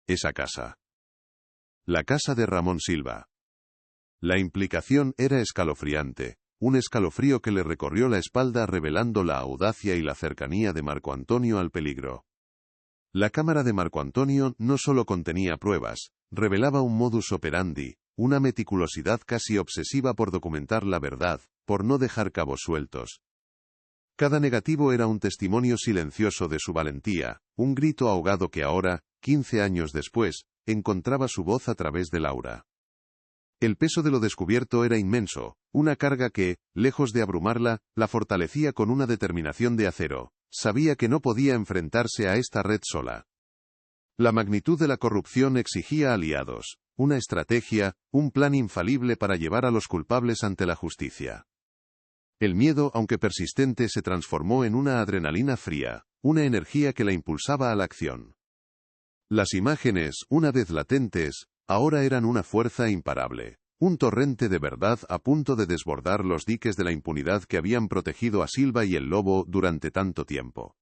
Esa casa. La casa de Ramón Silva. La implicación era escalofriante, un escalofrío que le recorrió la espalda revelando la audacia y la cercanía de Marco Antonio al peligro. La cámara de Marco Antonio no solo contenía pruebas, revelaba un modus operandi, una meticulosidad casi obsesiva por documentar la verdad, por no dejar cabos sueltos. Cada negativo era un testimonio silencioso de su valentía, un grito ahogado que ahora, 15 años después, encontraba su voz a través de Laura. El peso de lo descubierto era inmenso, una carga que, lejos de abrumarla, la fortalecía con una determinación de acero. Sabía que no podía enfrentarse a esta red sola. La magnitud de la corrupción exigía aliados, una estrategia, un plan infalible para llevar a los culpables ante la justicia. El miedo, aunque persistente, se transformó en una adrenalina fría, una energía que la impulsaba a la acción. Las imágenes, una vez latentes, ahora eran una fuerza imparable, un torrente de verdad a punto de desbordar los diques de la impunidad que habían protegido a Silva y el Lobo durante tanto tiempo.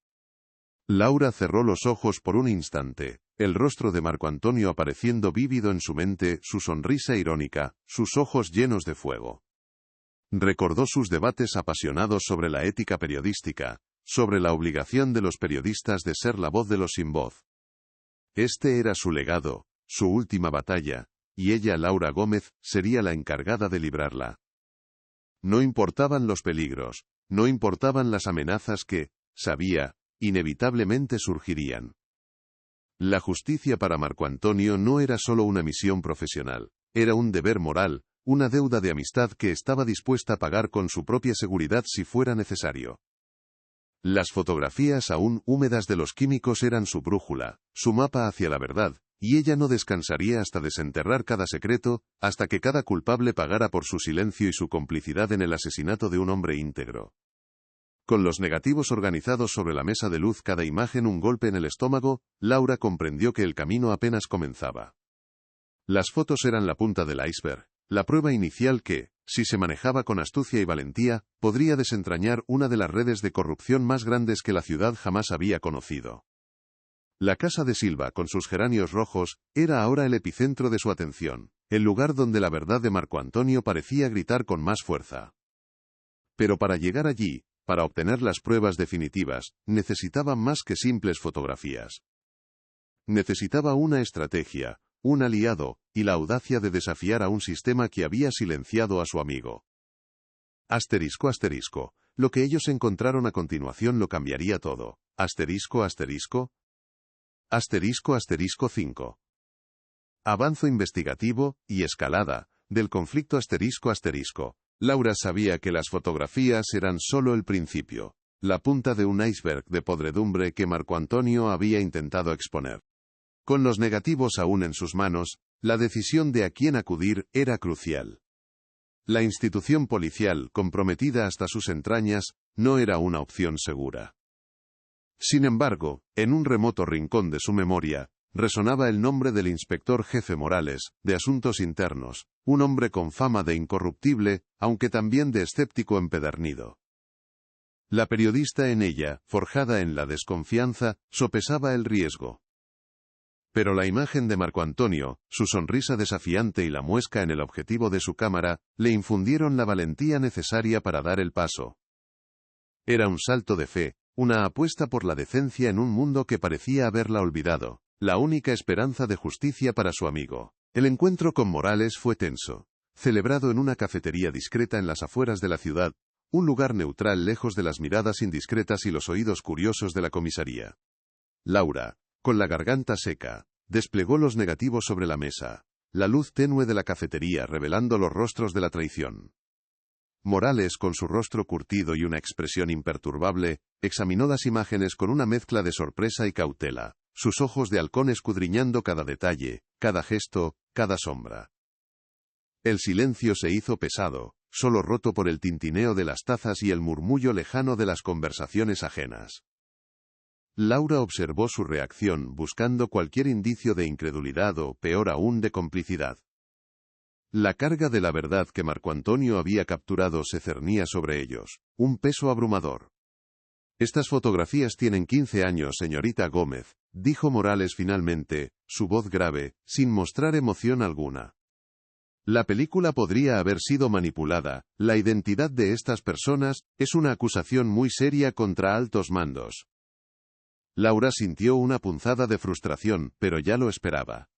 Laura cerró los ojos por un instante, el rostro de Marco Antonio apareciendo vívido en su mente, su sonrisa irónica, sus ojos llenos de fuego. Recordó sus debates apasionados sobre la ética periodística, sobre la obligación de los periodistas de ser la voz de los sin voz. Este era su legado, su última batalla, y ella, Laura Gómez, sería la encargada de librarla. No importaban los peligros, no importaban las amenazas que, sabía, inevitablemente surgirían. La justicia para Marco Antonio no era solo una misión profesional, era un deber moral, una deuda de amistad que estaba dispuesta a pagar con su propia seguridad si fuera necesario. Las fotografías aún húmedas de los químicos eran su brújula, su mapa hacia la verdad, y ella no descansaría hasta desenterrar cada secreto, hasta que cada culpable pagara por su silencio y su complicidad en el asesinato de un hombre íntegro. Con los negativos organizados sobre la mesa de luz, cada imagen un golpe en el estómago, Laura comprendió que el camino apenas comenzaba. Las fotos eran la punta del iceberg, la prueba inicial que, si se manejaba con astucia y valentía, podría desentrañar una de las redes de corrupción más grandes que la ciudad jamás había conocido. La casa de Silva, con sus geranios rojos, era ahora el epicentro de su atención, el lugar donde la verdad de Marco Antonio parecía gritar con más fuerza. Pero para llegar allí, para obtener las pruebas definitivas, necesitaba más que simples fotografías. Necesitaba una estrategia, un aliado, y la audacia de desafiar a un sistema que había silenciado a su amigo. Asterisco asterisco, lo que ellos encontraron a continuación lo cambiaría todo. Asterisco asterisco. **5. Avanzo investigativo y escalada del conflicto **. Laura sabía que las fotografías eran solo el principio, la punta de un iceberg de podredumbre que Marco Antonio había intentado exponer. Con los negativos aún en sus manos, la decisión de a quién acudir era crucial. La institución policial, comprometida hasta sus entrañas, no era una opción segura. Sin embargo, en un remoto rincón de su memoria, resonaba el nombre del inspector jefe Morales, de Asuntos Internos, un hombre con fama de incorruptible, aunque también de escéptico empedernido. La periodista en ella, forjada en la desconfianza, sopesaba el riesgo. Pero la imagen de Marco Antonio, su sonrisa desafiante y la muesca en el objetivo de su cámara, le infundieron la valentía necesaria para dar el paso. Era un salto de fe, una apuesta por la decencia en un mundo que parecía haberla olvidado, la única esperanza de justicia para su amigo. El encuentro con Morales fue tenso, celebrado en una cafetería discreta en las afueras de la ciudad, un lugar neutral lejos de las miradas indiscretas y los oídos curiosos de la comisaría. Laura, con la garganta seca, desplegó los negativos sobre la mesa, la luz tenue de la cafetería revelando los rostros de la traición. Morales, con su rostro curtido y una expresión imperturbable, examinó las imágenes con una mezcla de sorpresa y cautela, sus ojos de halcón escudriñando cada detalle, cada gesto, cada sombra. El silencio se hizo pesado, solo roto por el tintineo de las tazas y el murmullo lejano de las conversaciones ajenas. Laura observó su reacción buscando cualquier indicio de incredulidad o, peor aún, de complicidad. La carga de la verdad que Marco Antonio había capturado se cernía sobre ellos, un peso abrumador. «Estas fotografías tienen 15 años, señorita Gómez», dijo Morales finalmente, su voz grave, sin mostrar emoción alguna. «La película podría haber sido manipulada, la identidad de estas personas es una acusación muy seria contra altos mandos». Laura sintió una punzada de frustración, pero ya lo esperaba.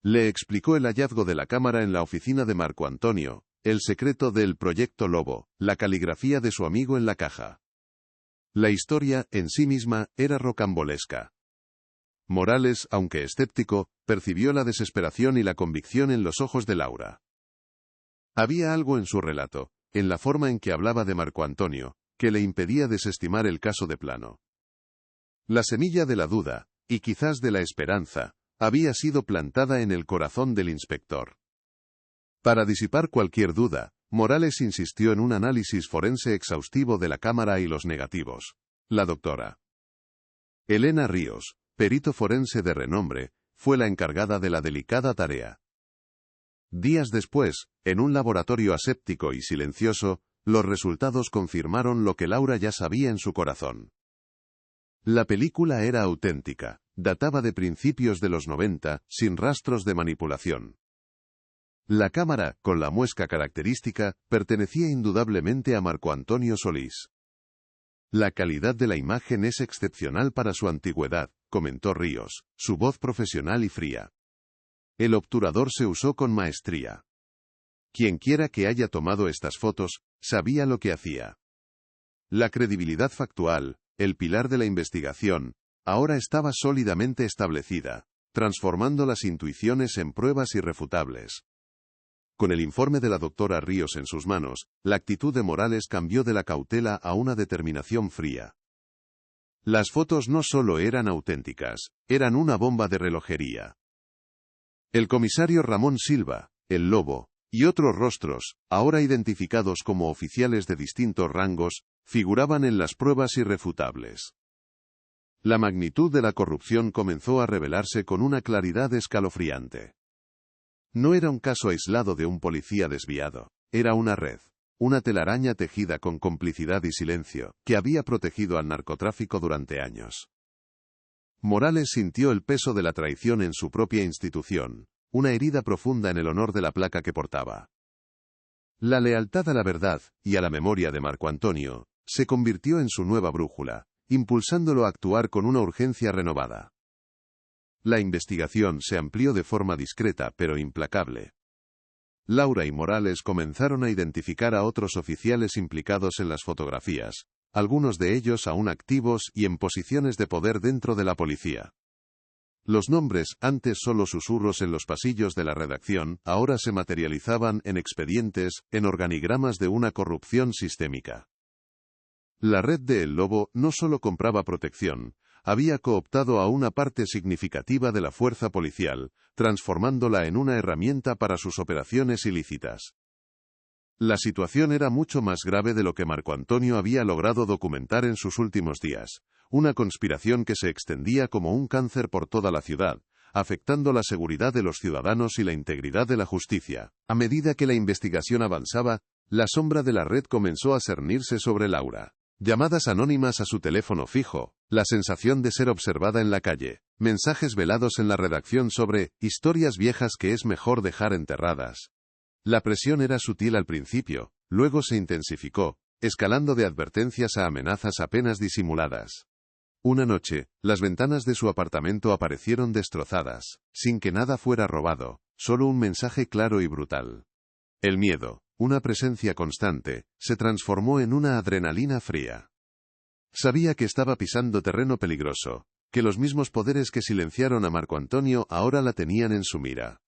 Le explicó el hallazgo de la cámara en la oficina de Marco Antonio, el secreto del Proyecto Lobo, la caligrafía de su amigo en la caja. La historia, en sí misma, era rocambolesca. Morales, aunque escéptico, percibió la desesperación y la convicción en los ojos de Laura. Había algo en su relato, en la forma en que hablaba de Marco Antonio, que le impedía desestimar el caso de plano. La semilla de la duda, y quizás de la esperanza, había sido plantada en el corazón del inspector. Para disipar cualquier duda, Morales insistió en un análisis forense exhaustivo de la cámara y los negativos. La doctora Elena Ríos, perito forense de renombre, fue la encargada de la delicada tarea. Días después, en un laboratorio aséptico y silencioso, los resultados confirmaron lo que Laura ya sabía en su corazón. La película era auténtica, databa de principios de los 90, sin rastros de manipulación. La cámara, con la muesca característica, pertenecía indudablemente a Marco Antonio Solís. La calidad de la imagen es excepcional para su antigüedad, comentó Ríos, su voz profesional y fría. El obturador se usó con maestría. Quienquiera que haya tomado estas fotos, sabía lo que hacía. La credibilidad factual, el pilar de la investigación, ahora estaba sólidamente establecida, transformando las intuiciones en pruebas irrefutables. Con el informe de la doctora Ríos en sus manos, la actitud de Morales cambió de la cautela a una determinación fría. Las fotos no solo eran auténticas, eran una bomba de relojería. El comisario Ramón Silva, el Lobo, y otros rostros, ahora identificados como oficiales de distintos rangos, figuraban en las pruebas irrefutables. La magnitud de la corrupción comenzó a revelarse con una claridad escalofriante. No era un caso aislado de un policía desviado, era una red, una telaraña tejida con complicidad y silencio, que había protegido al narcotráfico durante años. Morales sintió el peso de la traición en su propia institución, una herida profunda en el honor de la placa que portaba. La lealtad a la verdad, y a la memoria de Marco Antonio, se convirtió en su nueva brújula, impulsándolo a actuar con una urgencia renovada. La investigación se amplió de forma discreta pero implacable. Laura y Morales comenzaron a identificar a otros oficiales implicados en las fotografías, algunos de ellos aún activos y en posiciones de poder dentro de la policía. Los nombres, antes solo susurros en los pasillos de la redacción, ahora se materializaban en expedientes, en organigramas de una corrupción sistémica. La red de El Lobo no solo compraba protección, había cooptado a una parte significativa de la fuerza policial, transformándola en una herramienta para sus operaciones ilícitas. La situación era mucho más grave de lo que Marco Antonio había logrado documentar en sus últimos días, una conspiración que se extendía como un cáncer por toda la ciudad, afectando la seguridad de los ciudadanos y la integridad de la justicia. A medida que la investigación avanzaba, la sombra de la red comenzó a cernirse sobre Laura. Llamadas anónimas a su teléfono fijo, la sensación de ser observada en la calle, mensajes velados en la redacción sobre historias viejas que es mejor dejar enterradas. La presión era sutil al principio, luego se intensificó, escalando de advertencias a amenazas apenas disimuladas. Una noche, las ventanas de su apartamento aparecieron destrozadas, sin que nada fuera robado, solo un mensaje claro y brutal. El miedo, una presencia constante, se transformó en una adrenalina fría. Sabía que estaba pisando terreno peligroso, que los mismos poderes que silenciaron a Marco Antonio ahora la tenían en su mira.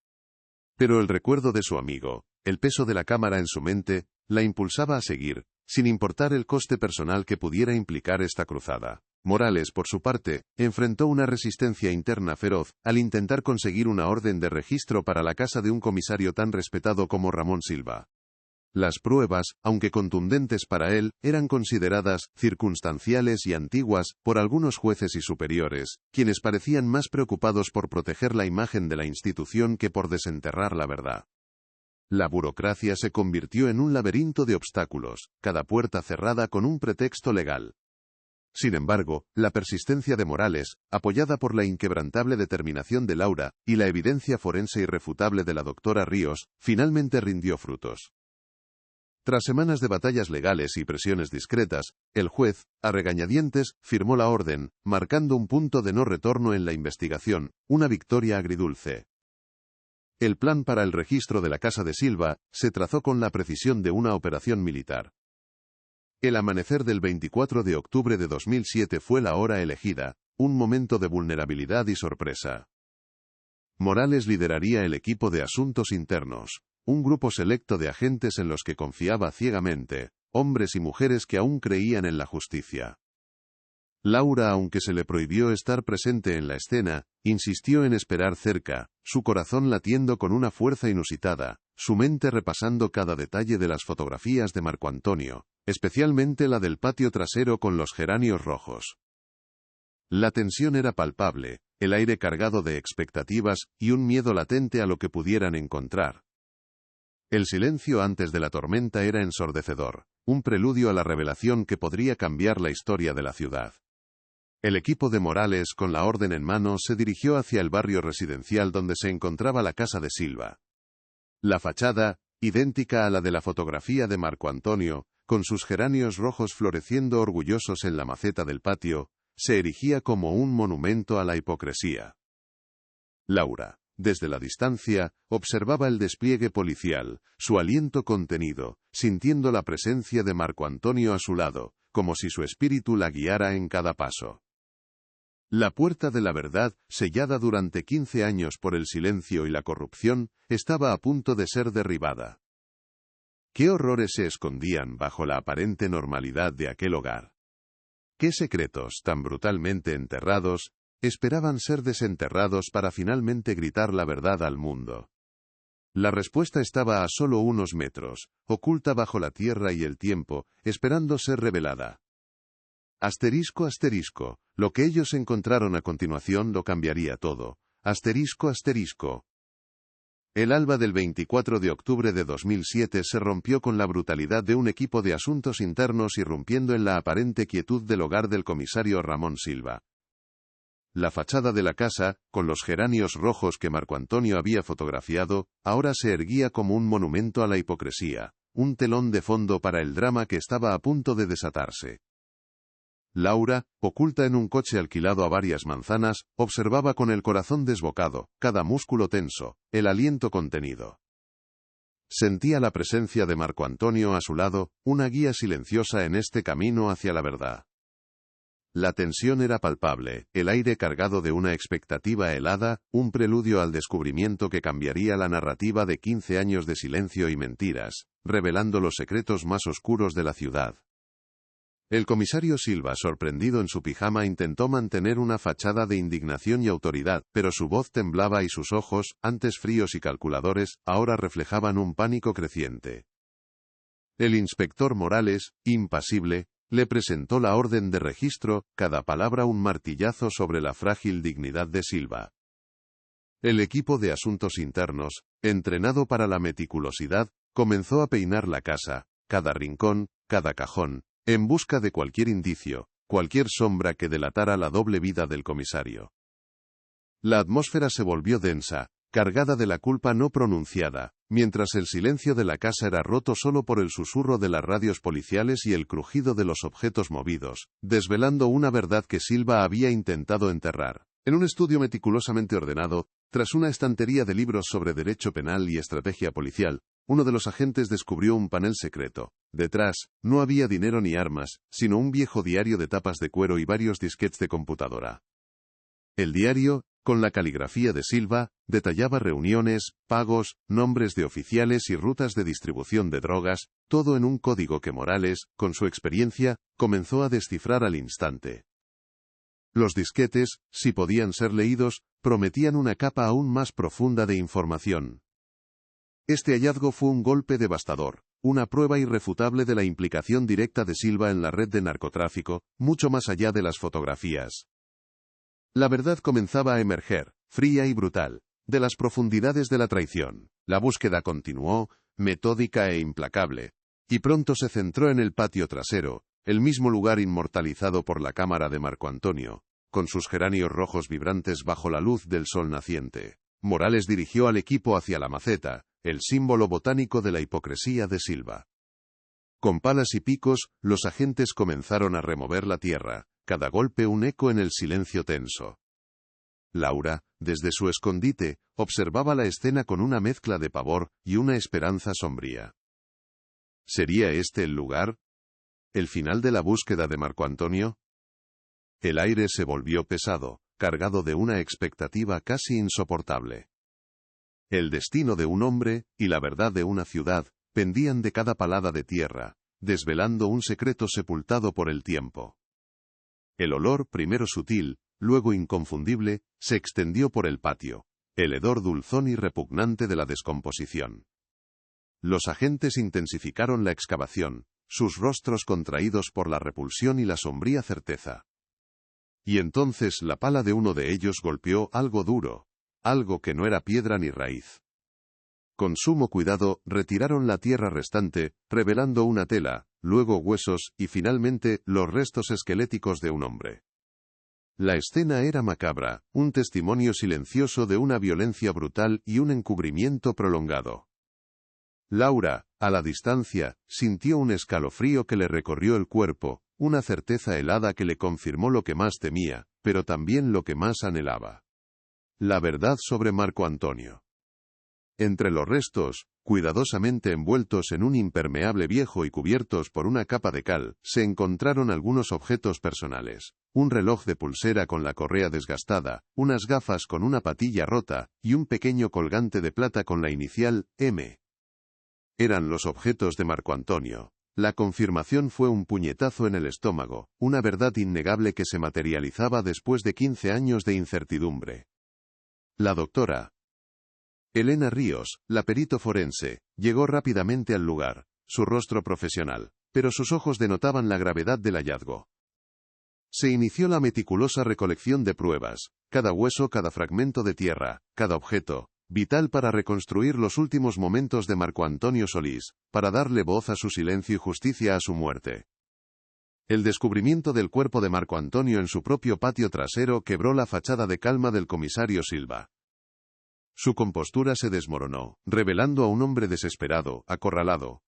Pero el recuerdo de su amigo, el peso de la cámara en su mente, la impulsaba a seguir, sin importar el coste personal que pudiera implicar esta cruzada. Morales, por su parte, enfrentó una resistencia interna feroz al intentar conseguir una orden de registro para la casa de un comisario tan respetado como Ramón Silva. Las pruebas, aunque contundentes para él, eran consideradas circunstanciales y antiguas por algunos jueces y superiores, quienes parecían más preocupados por proteger la imagen de la institución que por desenterrar la verdad. La burocracia se convirtió en un laberinto de obstáculos, cada puerta cerrada con un pretexto legal. Sin embargo, la persistencia de Morales, apoyada por la inquebrantable determinación de Laura, y la evidencia forense irrefutable de la doctora Ríos, finalmente rindió frutos. Tras semanas de batallas legales y presiones discretas, el juez, a regañadientes, firmó la orden, marcando un punto de no retorno en la investigación, una victoria agridulce. El plan para el registro de la casa de Silva se trazó con la precisión de una operación militar. El amanecer del 24 de octubre de 2007 fue la hora elegida, un momento de vulnerabilidad y sorpresa. Morales lideraría el equipo de asuntos internos, un grupo selecto de agentes en los que confiaba ciegamente, hombres y mujeres que aún creían en la justicia. Laura, aunque se le prohibió estar presente en la escena, insistió en esperar cerca, su corazón latiendo con una fuerza inusitada, su mente repasando cada detalle de las fotografías de Marco Antonio, especialmente la del patio trasero con los geranios rojos. La tensión era palpable, el aire cargado de expectativas y un miedo latente a lo que pudieran encontrar. El silencio antes de la tormenta era ensordecedor, un preludio a la revelación que podría cambiar la historia de la ciudad. El equipo de Morales, con la orden en mano, se dirigió hacia el barrio residencial donde se encontraba la casa de Silva. La fachada, idéntica a la de la fotografía de Marco Antonio, con sus geranios rojos floreciendo orgullosos en la maceta del patio, se erigía como un monumento a la hipocresía. Laura, desde la distancia, observaba el despliegue policial, su aliento contenido, sintiendo la presencia de Marco Antonio a su lado, como si su espíritu la guiara en cada paso. La puerta de la verdad, sellada durante 15 años por el silencio y la corrupción, estaba a punto de ser derribada. ¿Qué horrores se escondían bajo la aparente normalidad de aquel hogar? ¿Qué secretos, tan brutalmente enterrados, esperaban ser desenterrados para finalmente gritar la verdad al mundo? La respuesta estaba a solo unos metros, oculta bajo la tierra y el tiempo, esperando ser revelada. Asterisco, asterisco, lo que ellos encontraron a continuación lo cambiaría todo. Asterisco, asterisco. El alba del 24 de octubre de 2007 se rompió con la brutalidad de un equipo de asuntos internos irrumpiendo en la aparente quietud del hogar del comisario Ramón Silva. La fachada de la casa, con los geranios rojos que Marco Antonio había fotografiado, ahora se erguía como un monumento a la hipocresía, un telón de fondo para el drama que estaba a punto de desatarse. Laura, oculta en un coche alquilado a varias manzanas, observaba con el corazón desbocado, cada músculo tenso, el aliento contenido. Sentía la presencia de Marco Antonio a su lado, una guía silenciosa en este camino hacia la verdad. La tensión era palpable, el aire cargado de una expectativa helada, un preludio al descubrimiento que cambiaría la narrativa de 15 años de silencio y mentiras, revelando los secretos más oscuros de la ciudad. El comisario Silva, sorprendido en su pijama, intentó mantener una fachada de indignación y autoridad, pero su voz temblaba y sus ojos, antes fríos y calculadores, ahora reflejaban un pánico creciente. El inspector Morales, impasible, le presentó la orden de registro, cada palabra un martillazo sobre la frágil dignidad de Silva. El equipo de asuntos internos, entrenado para la meticulosidad, comenzó a peinar la casa, cada rincón, cada cajón, en busca de cualquier indicio, cualquier sombra que delatara la doble vida del comisario. La atmósfera se volvió densa, cargada de la culpa no pronunciada, mientras el silencio de la casa era roto solo por el susurro de las radios policiales y el crujido de los objetos movidos, desvelando una verdad que Silva había intentado enterrar. En un estudio meticulosamente ordenado, tras una estantería de libros sobre derecho penal y estrategia policial, uno de los agentes descubrió un panel secreto. Detrás, no había dinero ni armas, sino un viejo diario de tapas de cuero y varios disquetes de computadora. El diario, con la caligrafía de Silva, detallaba reuniones, pagos, nombres de oficiales y rutas de distribución de drogas, todo en un código que Morales, con su experiencia, comenzó a descifrar al instante. Los disquetes, si podían ser leídos, prometían una capa aún más profunda de información. Este hallazgo fue un golpe devastador, una prueba irrefutable de la implicación directa de Silva en la red de narcotráfico, mucho más allá de las fotografías. La verdad comenzaba a emerger, fría y brutal, de las profundidades de la traición. La búsqueda continuó, metódica e implacable, y pronto se centró en el patio trasero, el mismo lugar inmortalizado por la cámara de Marco Antonio, con sus geranios rojos vibrantes bajo la luz del sol naciente. Morales dirigió al equipo hacia la maceta, el símbolo botánico de la hipocresía de Silva. Con palas y picos, los agentes comenzaron a remover la tierra, cada golpe un eco en el silencio tenso. Laura, desde su escondite, observaba la escena con una mezcla de pavor y una esperanza sombría. ¿Sería este el lugar? ¿El final de la búsqueda de Marco Antonio? El aire se volvió pesado, cargado de una expectativa casi insoportable. El destino de un hombre, y la verdad de una ciudad, pendían de cada palada de tierra, desvelando un secreto sepultado por el tiempo. El olor, primero sutil, luego inconfundible, se extendió por el patio, el hedor dulzón y repugnante de la descomposición. Los agentes intensificaron la excavación, sus rostros contraídos por la repulsión y la sombría certeza. Y entonces la pala de uno de ellos golpeó algo duro, algo que no era piedra ni raíz. Con sumo cuidado, retiraron la tierra restante, revelando una tela, luego huesos, y finalmente, los restos esqueléticos de un hombre. La escena era macabra, un testimonio silencioso de una violencia brutal y un encubrimiento prolongado. Laura, a la distancia, sintió un escalofrío que le recorrió el cuerpo, una certeza helada que le confirmó lo que más temía, pero también lo que más anhelaba. La verdad sobre Marco Antonio. Entre los restos, cuidadosamente envueltos en un impermeable viejo y cubiertos por una capa de cal, se encontraron algunos objetos personales. Un reloj de pulsera con la correa desgastada, unas gafas con una patilla rota, y un pequeño colgante de plata con la inicial M. Eran los objetos de Marco Antonio. La confirmación fue un puñetazo en el estómago, una verdad innegable que se materializaba después de 15 años de incertidumbre. La doctora Elena Ríos, la perito forense, llegó rápidamente al lugar, su rostro profesional, pero sus ojos denotaban la gravedad del hallazgo. Se inició la meticulosa recolección de pruebas, cada hueso, cada fragmento de tierra, cada objeto, vital para reconstruir los últimos momentos de Marco Antonio Solís, para darle voz a su silencio y justicia a su muerte. El descubrimiento del cuerpo de Marco Antonio en su propio patio trasero quebró la fachada de calma del comisario Silva. Su compostura se desmoronó, revelando a un hombre desesperado, acorralado.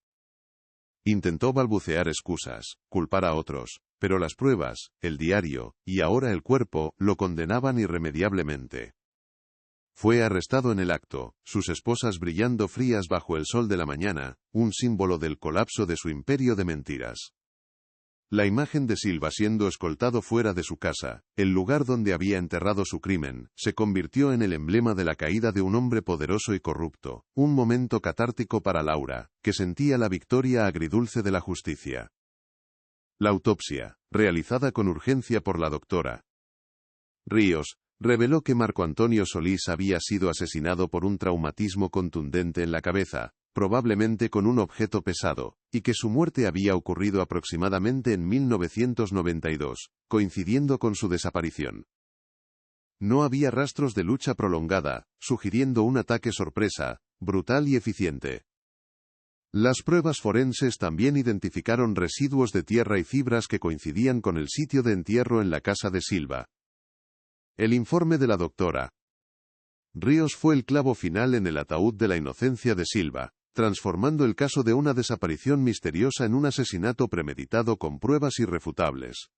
Intentó balbucear excusas, culpar a otros, pero las pruebas, el diario, y ahora el cuerpo, lo condenaban irremediablemente. Fue arrestado en el acto, sus esposas brillando frías bajo el sol de la mañana, un símbolo del colapso de su imperio de mentiras. La imagen de Silva siendo escoltado fuera de su casa, el lugar donde había enterrado su crimen, se convirtió en el emblema de la caída de un hombre poderoso y corrupto, un momento catártico para Laura, que sentía la victoria agridulce de la justicia. La autopsia, realizada con urgencia por la doctora Ríos, reveló que Marco Antonio Solís había sido asesinado por un traumatismo contundente en la cabeza, probablemente con un objeto pesado, y que su muerte había ocurrido aproximadamente en 1992, coincidiendo con su desaparición. No había rastros de lucha prolongada, sugiriendo un ataque sorpresa, brutal y eficiente. Las pruebas forenses también identificaron residuos de tierra y fibras que coincidían con el sitio de entierro en la casa de Silva. El informe de la doctora Ríos fue el clavo final en el ataúd de la inocencia de Silva, transformando el caso de una desaparición misteriosa en un asesinato premeditado con pruebas irrefutables.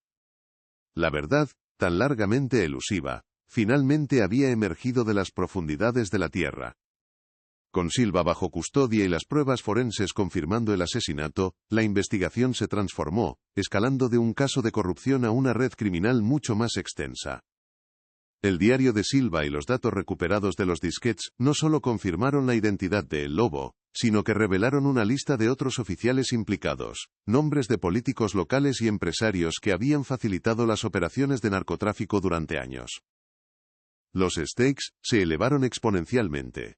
La verdad, tan largamente elusiva, finalmente había emergido de las profundidades de la tierra. Con Silva bajo custodia y las pruebas forenses confirmando el asesinato, la investigación se transformó, escalando de un caso de corrupción a una red criminal mucho más extensa. El diario de Silva y los datos recuperados de los disquetes no solo confirmaron la identidad de El Lobo, sino que revelaron una lista de otros oficiales implicados, nombres de políticos locales y empresarios que habían facilitado las operaciones de narcotráfico durante años. Los stakes se elevaron exponencialmente.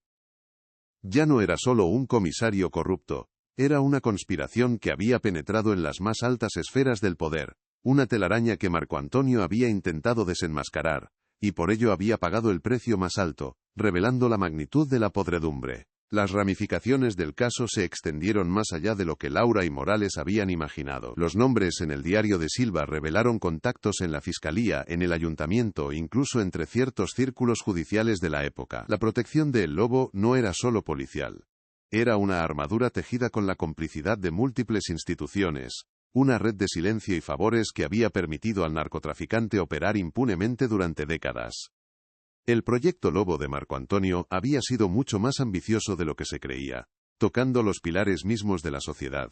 Ya no era solo un comisario corrupto, era una conspiración que había penetrado en las más altas esferas del poder, una telaraña que Marco Antonio había intentado desenmascarar, y por ello había pagado el precio más alto, revelando la magnitud de la podredumbre. Las ramificaciones del caso se extendieron más allá de lo que Laura y Morales habían imaginado. Los nombres en el diario de Silva revelaron contactos en la fiscalía, en el ayuntamiento e incluso entre ciertos círculos judiciales de la época. La protección de El Lobo no era solo policial. Era una armadura tejida con la complicidad de múltiples instituciones, una red de silencio y favores que había permitido al narcotraficante operar impunemente durante décadas. El proyecto Lobo de Marco Antonio había sido mucho más ambicioso de lo que se creía, tocando los pilares mismos de la sociedad.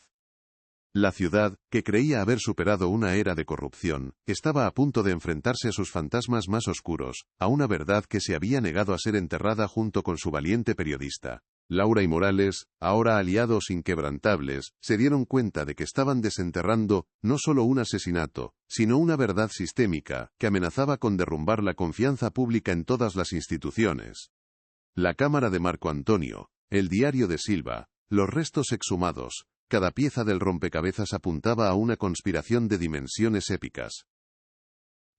La ciudad, que creía haber superado una era de corrupción, estaba a punto de enfrentarse a sus fantasmas más oscuros, a una verdad que se había negado a ser enterrada junto con su valiente periodista. Laura y Morales, ahora aliados inquebrantables, se dieron cuenta de que estaban desenterrando, no solo un asesinato, sino una verdad sistémica, que amenazaba con derrumbar la confianza pública en todas las instituciones. La cámara de Marco Antonio, el diario de Silva, los restos exhumados, cada pieza del rompecabezas apuntaba a una conspiración de dimensiones épicas.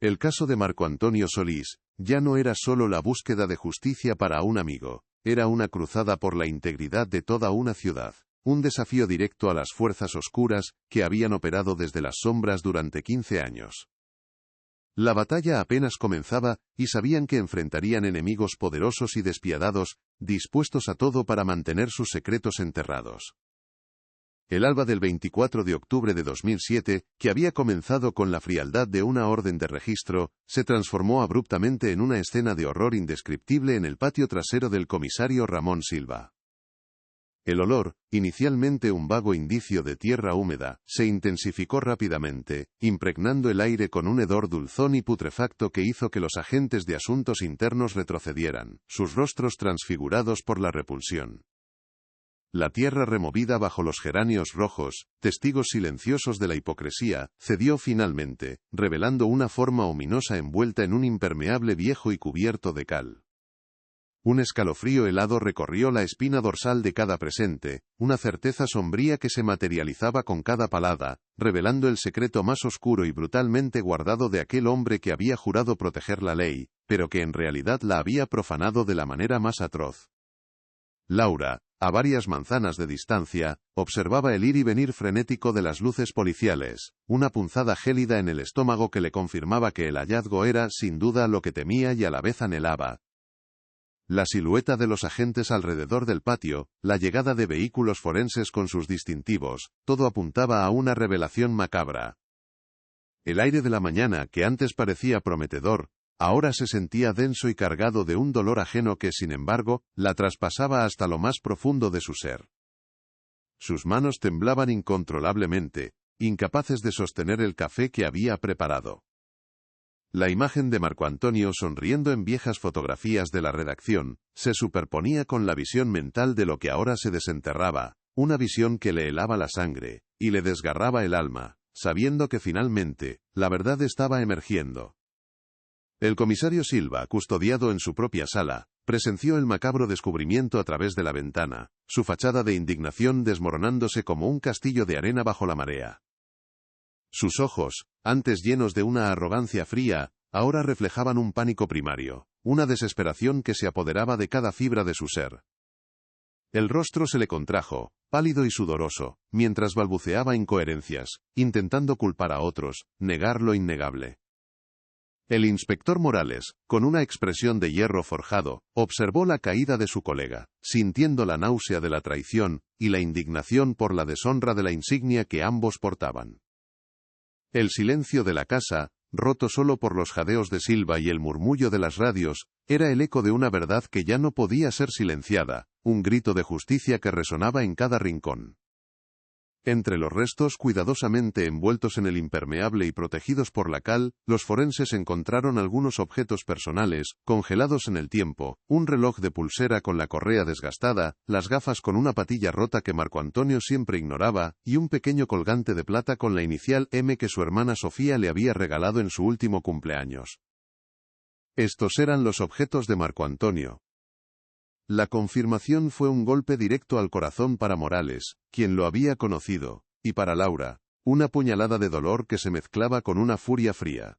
El caso de Marco Antonio Solís, ya no era solo la búsqueda de justicia para un amigo. Era una cruzada por la integridad de toda una ciudad, un desafío directo a las fuerzas oscuras, que habían operado desde las sombras durante 15 años. La batalla apenas comenzaba, y sabían que enfrentarían enemigos poderosos y despiadados, dispuestos a todo para mantener sus secretos enterrados. El alba del 24 de octubre de 2007, que había comenzado con la frialdad de una orden de registro, se transformó abruptamente en una escena de horror indescriptible en el patio trasero del comisario Ramón Silva. El olor, inicialmente un vago indicio de tierra húmeda, se intensificó rápidamente, impregnando el aire con un hedor dulzón y putrefacto que hizo que los agentes de asuntos internos retrocedieran, sus rostros transfigurados por la repulsión. La tierra removida bajo los geranios rojos, testigos silenciosos de la hipocresía, cedió finalmente, revelando una forma ominosa envuelta en un impermeable viejo y cubierto de cal. Un escalofrío helado recorrió la espina dorsal de cada presente, una certeza sombría que se materializaba con cada palada, revelando el secreto más oscuro y brutalmente guardado de aquel hombre que había jurado proteger la ley, pero que en realidad la había profanado de la manera más atroz. Laura, a varias manzanas de distancia, observaba el ir y venir frenético de las luces policiales, una punzada gélida en el estómago que le confirmaba que el hallazgo era, sin duda, lo que temía y a la vez anhelaba. La silueta de los agentes alrededor del patio, la llegada de vehículos forenses con sus distintivos, todo apuntaba a una revelación macabra. El aire de la mañana, que antes parecía prometedor, ahora se sentía denso y cargado de un dolor ajeno que, sin embargo, la traspasaba hasta lo más profundo de su ser. Sus manos temblaban incontrolablemente, incapaces de sostener el café que había preparado. La imagen de Marco Antonio sonriendo en viejas fotografías de la redacción se superponía con la visión mental de lo que ahora se desenterraba, una visión que le helaba la sangre y le desgarraba el alma, sabiendo que finalmente la verdad estaba emergiendo. El comisario Silva, custodiado en su propia sala, presenció el macabro descubrimiento a través de la ventana, su fachada de indignación desmoronándose como un castillo de arena bajo la marea. Sus ojos, antes llenos de una arrogancia fría, ahora reflejaban un pánico primario, una desesperación que se apoderaba de cada fibra de su ser. El rostro se le contrajo, pálido y sudoroso, mientras balbuceaba incoherencias, intentando culpar a otros, negar lo innegable. El inspector Morales, con una expresión de hierro forjado, observó la caída de su colega, sintiendo la náusea de la traición y la indignación por la deshonra de la insignia que ambos portaban. El silencio de la casa, roto solo por los jadeos de Silva y el murmullo de las radios, era el eco de una verdad que ya no podía ser silenciada, un grito de justicia que resonaba en cada rincón. Entre los restos cuidadosamente envueltos en el impermeable y protegidos por la cal, los forenses encontraron algunos objetos personales, congelados en el tiempo, un reloj de pulsera con la correa desgastada, las gafas con una patilla rota que Marco Antonio siempre ignoraba, y un pequeño colgante de plata con la inicial M que su hermana Sofía le había regalado en su último cumpleaños. Estos eran los objetos de Marco Antonio. La confirmación fue un golpe directo al corazón para Morales, quien lo había conocido, y para Laura, una puñalada de dolor que se mezclaba con una furia fría.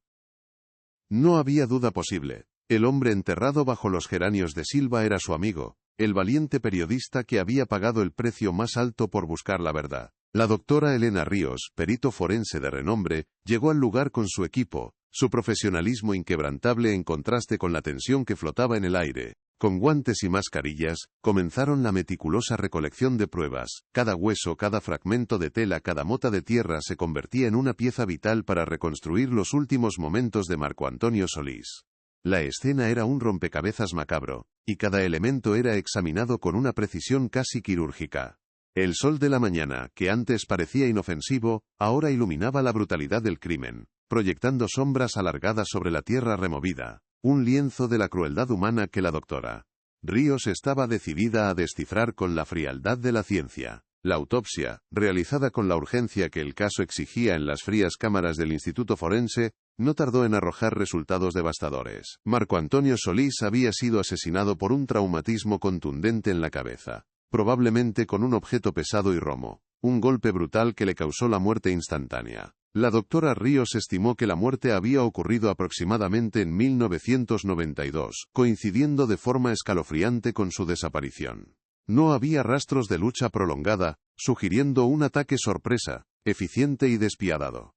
No había duda posible. El hombre enterrado bajo los geranios de Silva era su amigo, el valiente periodista que había pagado el precio más alto por buscar la verdad. La doctora Elena Ríos, perito forense de renombre, llegó al lugar con su equipo, su profesionalismo inquebrantable en contraste con la tensión que flotaba en el aire. Con guantes y mascarillas, comenzaron la meticulosa recolección de pruebas. Cada hueso, cada fragmento de tela, cada mota de tierra se convertía en una pieza vital para reconstruir los últimos momentos de Marco Antonio Solís. La escena era un rompecabezas macabro, y cada elemento era examinado con una precisión casi quirúrgica. El sol de la mañana, que antes parecía inofensivo, ahora iluminaba la brutalidad del crimen, proyectando sombras alargadas sobre la tierra removida. Un lienzo de la crueldad humana que la doctora Ríos estaba decidida a descifrar con la frialdad de la ciencia. La autopsia, realizada con la urgencia que el caso exigía en las frías cámaras del Instituto Forense, no tardó en arrojar resultados devastadores. Marco Antonio Solís había sido asesinado por un traumatismo contundente en la cabeza, probablemente con un objeto pesado y romo, un golpe brutal que le causó la muerte instantánea. La doctora Ríos estimó que la muerte había ocurrido aproximadamente en 1992, coincidiendo de forma escalofriante con su desaparición. No había rastros de lucha prolongada, sugiriendo un ataque sorpresa, eficiente y despiadado.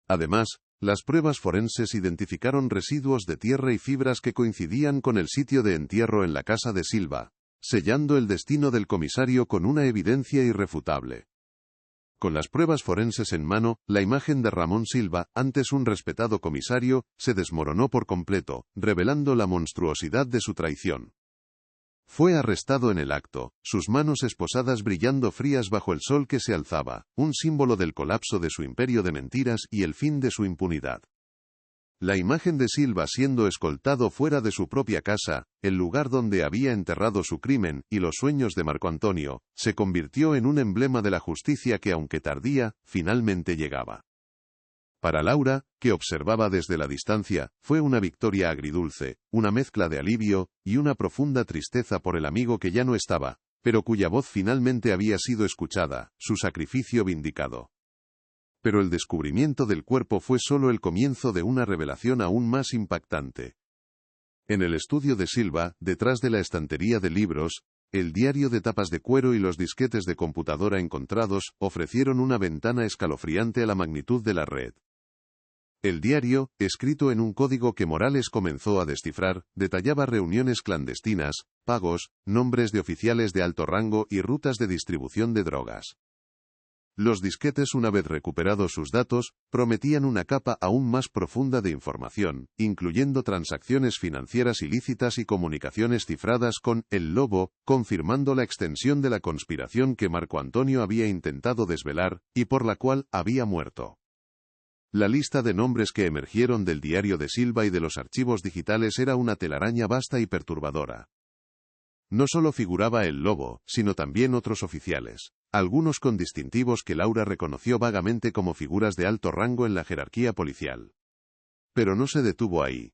Además, las pruebas forenses identificaron residuos de tierra y fibras que coincidían con el sitio de entierro en la casa de Silva, sellando el destino del comisario con una evidencia irrefutable. Con las pruebas forenses en mano, la imagen de Ramón Silva, antes un respetado comisario, se desmoronó por completo, revelando la monstruosidad de su traición. Fue arrestado en el acto, sus manos esposadas brillando frías bajo el sol que se alzaba, un símbolo del colapso de su imperio de mentiras y el fin de su impunidad. La imagen de Silva siendo escoltado fuera de su propia casa, el lugar donde había enterrado su crimen, y los sueños de Marco Antonio, se convirtió en un emblema de la justicia que, aunque tardía, finalmente llegaba. Para Laura, que observaba desde la distancia, fue una victoria agridulce, una mezcla de alivio y una profunda tristeza por el amigo que ya no estaba, pero cuya voz finalmente había sido escuchada, su sacrificio vindicado. Pero el descubrimiento del cuerpo fue solo el comienzo de una revelación aún más impactante. En el estudio de Silva, detrás de la estantería de libros, el diario de tapas de cuero y los disquetes de computadora encontrados ofrecieron una ventana escalofriante a la magnitud de la red. El diario, escrito en un código que Morales comenzó a descifrar, detallaba reuniones clandestinas, pagos, nombres de oficiales de alto rango y rutas de distribución de drogas. Los disquetes, una vez recuperados sus datos, prometían una capa aún más profunda de información, incluyendo transacciones financieras ilícitas y comunicaciones cifradas con El Lobo, confirmando la extensión de la conspiración que Marco Antonio había intentado desvelar, y por la cual había muerto. La lista de nombres que emergieron del diario de Silva y de los archivos digitales era una telaraña vasta y perturbadora. No solo figuraba El Lobo, sino también otros oficiales, algunos con distintivos que Laura reconoció vagamente como figuras de alto rango en la jerarquía policial. Pero no se detuvo ahí.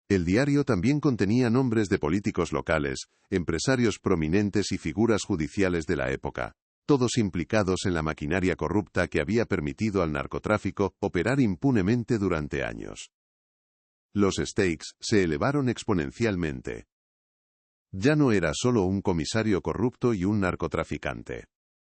El diario también contenía nombres de políticos locales, empresarios prominentes y figuras judiciales de la época, todos implicados en la maquinaria corrupta que había permitido al narcotráfico operar impunemente durante años. Los stakes se elevaron exponencialmente. Ya no era solo un comisario corrupto y un narcotraficante.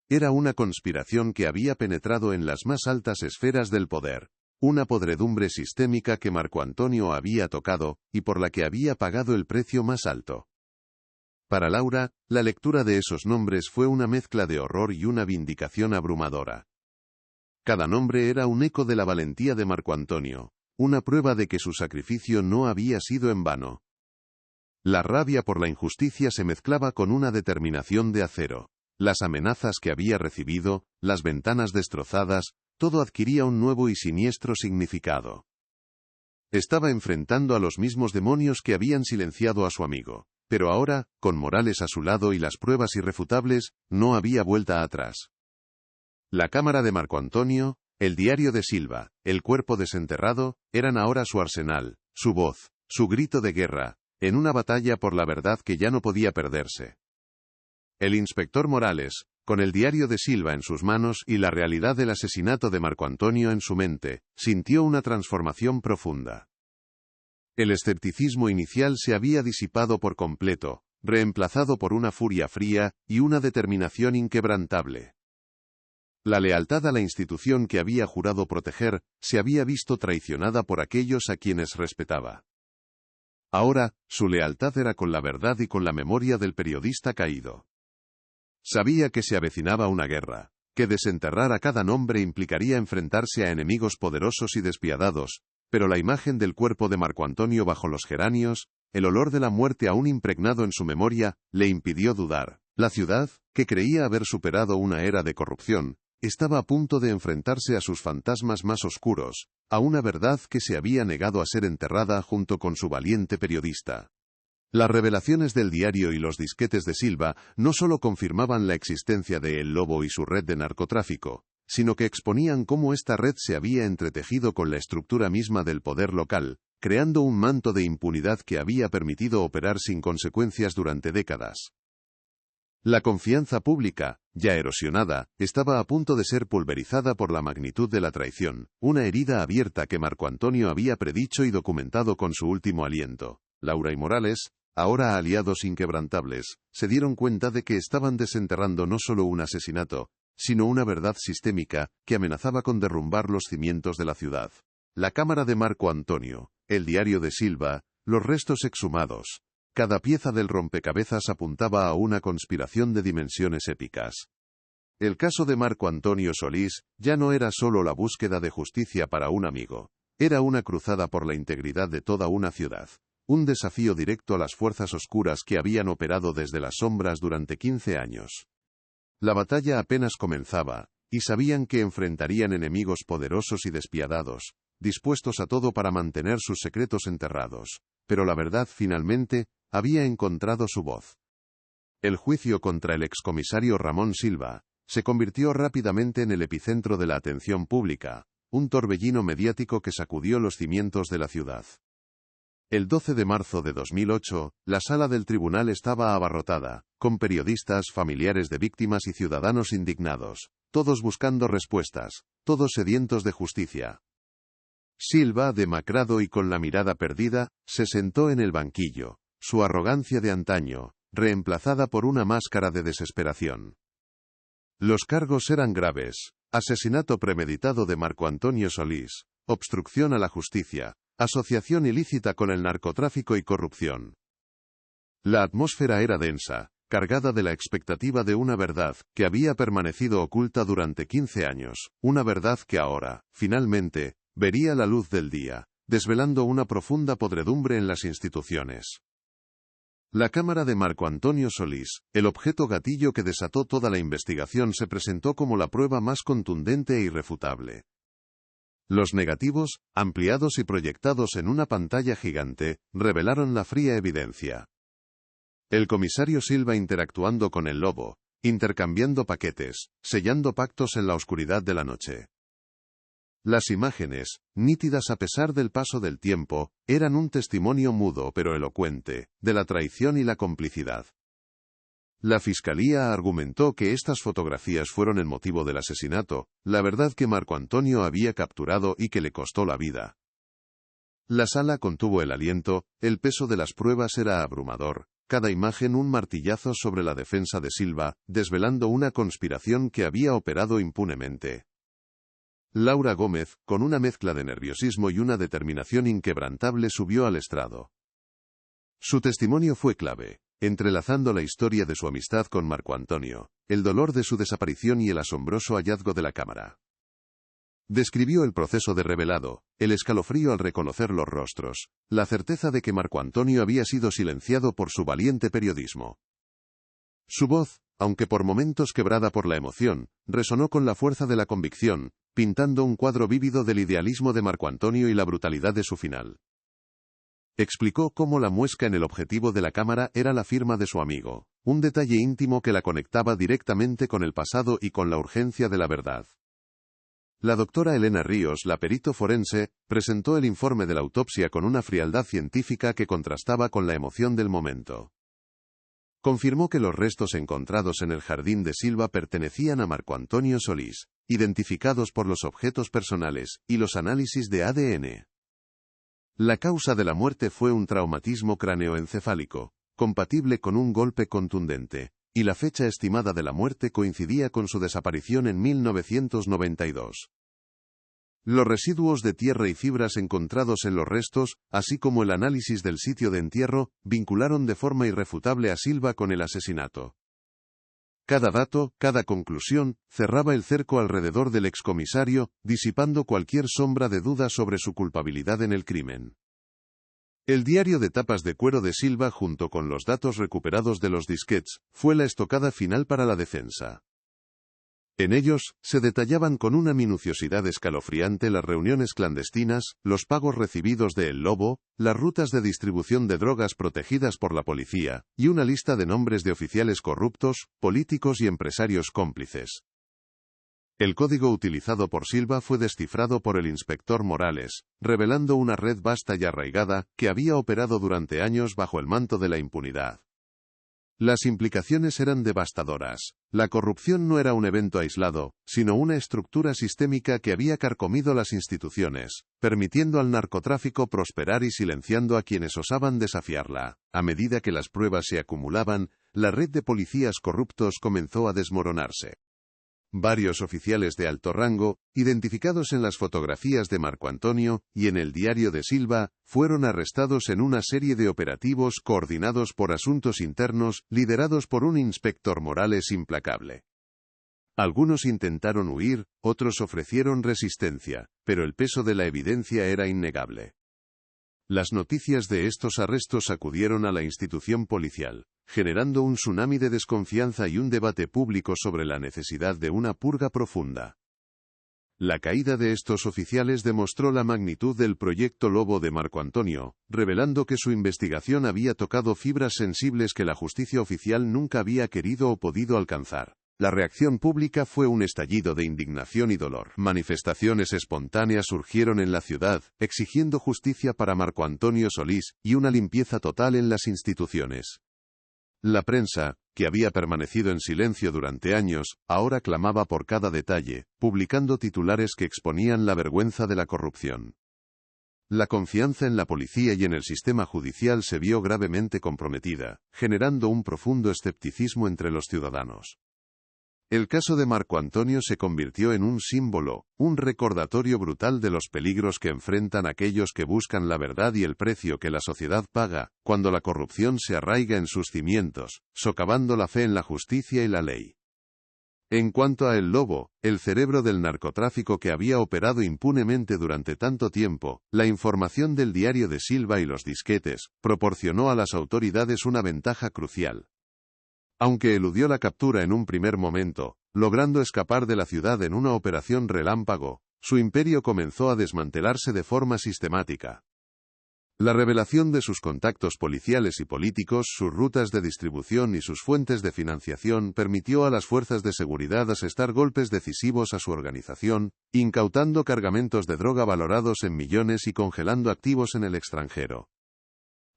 Era una conspiración que había penetrado en las más altas esferas del poder, una podredumbre sistémica que Marco Antonio había tocado, y por la que había pagado el precio más alto. Para Laura, la lectura de esos nombres fue una mezcla de horror y una vindicación abrumadora. Cada nombre era un eco de la valentía de Marco Antonio, una prueba de que su sacrificio no había sido en vano. La rabia por la injusticia se mezclaba con una determinación de acero. Las amenazas que había recibido, las ventanas destrozadas, todo adquiría un nuevo y siniestro significado. Estaba enfrentando a los mismos demonios que habían silenciado a su amigo, pero ahora, con Morales a su lado y las pruebas irrefutables, no había vuelta atrás. La cámara de Marco Antonio, el diario de Silva, el cuerpo desenterrado, eran ahora su arsenal, su voz, su grito de guerra, en una batalla por la verdad que ya no podía perderse. El inspector Morales, con el diario de Silva en sus manos y la realidad del asesinato de Marco Antonio en su mente, sintió una transformación profunda. El escepticismo inicial se había disipado por completo, reemplazado por una furia fría y una determinación inquebrantable. La lealtad a la institución que había jurado proteger se había visto traicionada por aquellos a quienes respetaba. Ahora, su lealtad era con la verdad y con la memoria del periodista caído. Sabía que se avecinaba una guerra, que desenterrar a cada nombre implicaría enfrentarse a enemigos poderosos y despiadados, pero la imagen del cuerpo de Marco Antonio bajo los geranios, el olor de la muerte aún impregnado en su memoria, le impidió dudar. La ciudad, que creía haber superado una era de corrupción, estaba a punto de enfrentarse a sus fantasmas más oscuros, a una verdad que se había negado a ser enterrada junto con su valiente periodista. Las revelaciones del diario y los disquetes de Silva no solo confirmaban la existencia de El Lobo y su red de narcotráfico, sino que exponían cómo esta red se había entretejido con la estructura misma del poder local, creando un manto de impunidad que había permitido operar sin consecuencias durante décadas. La confianza pública, ya erosionada, estaba a punto de ser pulverizada por la magnitud de la traición, una herida abierta que Marco Antonio había predicho y documentado con su último aliento. Laura y Morales, ahora aliados inquebrantables, se dieron cuenta de que estaban desenterrando no solo un asesinato, sino una verdad sistémica que amenazaba con derrumbar los cimientos de la ciudad. La cámara de Marco Antonio, el diario de Silva, los restos exhumados. Cada pieza del rompecabezas apuntaba a una conspiración de dimensiones épicas. El caso de Marco Antonio Solís ya no era solo la búsqueda de justicia para un amigo. Era una cruzada por la integridad de toda una ciudad. Un desafío directo a las fuerzas oscuras que habían operado desde las sombras durante 15 años. La batalla apenas comenzaba, y sabían que enfrentarían enemigos poderosos y despiadados, dispuestos a todo para mantener sus secretos enterrados. Pero la verdad finalmente había encontrado su voz. El juicio contra el excomisario Ramón Silva se convirtió rápidamente en el epicentro de la atención pública, un torbellino mediático que sacudió los cimientos de la ciudad. El 12 de marzo de 2008, la sala del tribunal estaba abarrotada, con periodistas, familiares de víctimas y ciudadanos indignados, todos buscando respuestas, todos sedientos de justicia. Silva, demacrado y con la mirada perdida, se sentó en el banquillo, su arrogancia de antaño, reemplazada por una máscara de desesperación. Los cargos eran graves: asesinato premeditado de Marco Antonio Solís, obstrucción a la justicia, asociación ilícita con el narcotráfico y corrupción. La atmósfera era densa, cargada de la expectativa de una verdad que había permanecido oculta durante 15 años, una verdad que ahora, finalmente, vería la luz del día, desvelando una profunda podredumbre en las instituciones. La cámara de Marco Antonio Solís, el objeto gatillo que desató toda la investigación, se presentó como la prueba más contundente e irrefutable. Los negativos, ampliados y proyectados en una pantalla gigante, revelaron la fría evidencia. El comisario Silva interactuando con el lobo, intercambiando paquetes, sellando pactos en la oscuridad de la noche. Las imágenes, nítidas a pesar del paso del tiempo, eran un testimonio mudo pero elocuente, de la traición y la complicidad. La fiscalía argumentó que estas fotografías fueron el motivo del asesinato, la verdad que Marco Antonio había capturado y que le costó la vida. La sala contuvo el aliento, el peso de las pruebas era abrumador, cada imagen un martillazo sobre la defensa de Silva, desvelando una conspiración que había operado impunemente. Laura Gómez, con una mezcla de nerviosismo y una determinación inquebrantable, subió al estrado. Su testimonio fue clave, entrelazando la historia de su amistad con Marco Antonio, el dolor de su desaparición y el asombroso hallazgo de la cámara. Describió el proceso de revelado, el escalofrío al reconocer los rostros, la certeza de que Marco Antonio había sido silenciado por su valiente periodismo. Su voz, aunque por momentos quebrada por la emoción, resonó con la fuerza de la convicción, pintando un cuadro vívido del idealismo de Marco Antonio y la brutalidad de su final. Explicó cómo la muesca en el objetivo de la cámara era la firma de su amigo, un detalle íntimo que la conectaba directamente con el pasado y con la urgencia de la verdad. La doctora Elena Ríos, la perito forense, presentó el informe de la autopsia con una frialdad científica que contrastaba con la emoción del momento. Confirmó que los restos encontrados en el jardín de Silva pertenecían a Marco Antonio Solís, identificados por los objetos personales y los análisis de ADN. La causa de la muerte fue un traumatismo cráneoencefálico, compatible con un golpe contundente, y la fecha estimada de la muerte coincidía con su desaparición en 1992. Los residuos de tierra y fibras encontrados en los restos, así como el análisis del sitio de entierro, vincularon de forma irrefutable a Silva con el asesinato. Cada dato, cada conclusión, cerraba el cerco alrededor del excomisario, disipando cualquier sombra de duda sobre su culpabilidad en el crimen. El diario de tapas de cuero de Silva, junto con los datos recuperados de los disquetes, fue la estocada final para la defensa. En ellos, se detallaban con una minuciosidad escalofriante las reuniones clandestinas, los pagos recibidos de El Lobo, las rutas de distribución de drogas protegidas por la policía, y una lista de nombres de oficiales corruptos, políticos y empresarios cómplices. El código utilizado por Silva fue descifrado por el inspector Morales, revelando una red vasta y arraigada, que había operado durante años bajo el manto de la impunidad. Las implicaciones eran devastadoras. La corrupción no era un evento aislado, sino una estructura sistémica que había carcomido las instituciones, permitiendo al narcotráfico prosperar y silenciando a quienes osaban desafiarla. A medida que las pruebas se acumulaban, la red de policías corruptos comenzó a desmoronarse. Varios oficiales de alto rango, identificados en las fotografías de Marco Antonio y en el diario de Silva, fueron arrestados en una serie de operativos coordinados por asuntos internos, liderados por un inspector Morales implacable. Algunos intentaron huir, otros ofrecieron resistencia, pero el peso de la evidencia era innegable. Las noticias de estos arrestos sacudieron a la institución policial, generando un tsunami de desconfianza y un debate público sobre la necesidad de una purga profunda. La caída de estos oficiales demostró la magnitud del proyecto Lobo de Marco Antonio, revelando que su investigación había tocado fibras sensibles que la justicia oficial nunca había querido o podido alcanzar. La reacción pública fue un estallido de indignación y dolor. Manifestaciones espontáneas surgieron en la ciudad, exigiendo justicia para Marco Antonio Solís y una limpieza total en las instituciones. La prensa, que había permanecido en silencio durante años, ahora clamaba por cada detalle, publicando titulares que exponían la vergüenza de la corrupción. La confianza en la policía y en el sistema judicial se vio gravemente comprometida, generando un profundo escepticismo entre los ciudadanos. El caso de Marco Antonio se convirtió en un símbolo, un recordatorio brutal de los peligros que enfrentan aquellos que buscan la verdad y el precio que la sociedad paga, cuando la corrupción se arraiga en sus cimientos, socavando la fe en la justicia y la ley. En cuanto a El Lobo, el cerebro del narcotráfico que había operado impunemente durante tanto tiempo, la información del diario de Silva y los disquetes, proporcionó a las autoridades una ventaja crucial. Aunque eludió la captura en un primer momento, logrando escapar de la ciudad en una operación relámpago, su imperio comenzó a desmantelarse de forma sistemática. La revelación de sus contactos policiales y políticos, sus rutas de distribución y sus fuentes de financiación permitió a las fuerzas de seguridad asestar golpes decisivos a su organización, incautando cargamentos de droga valorados en millones y congelando activos en el extranjero.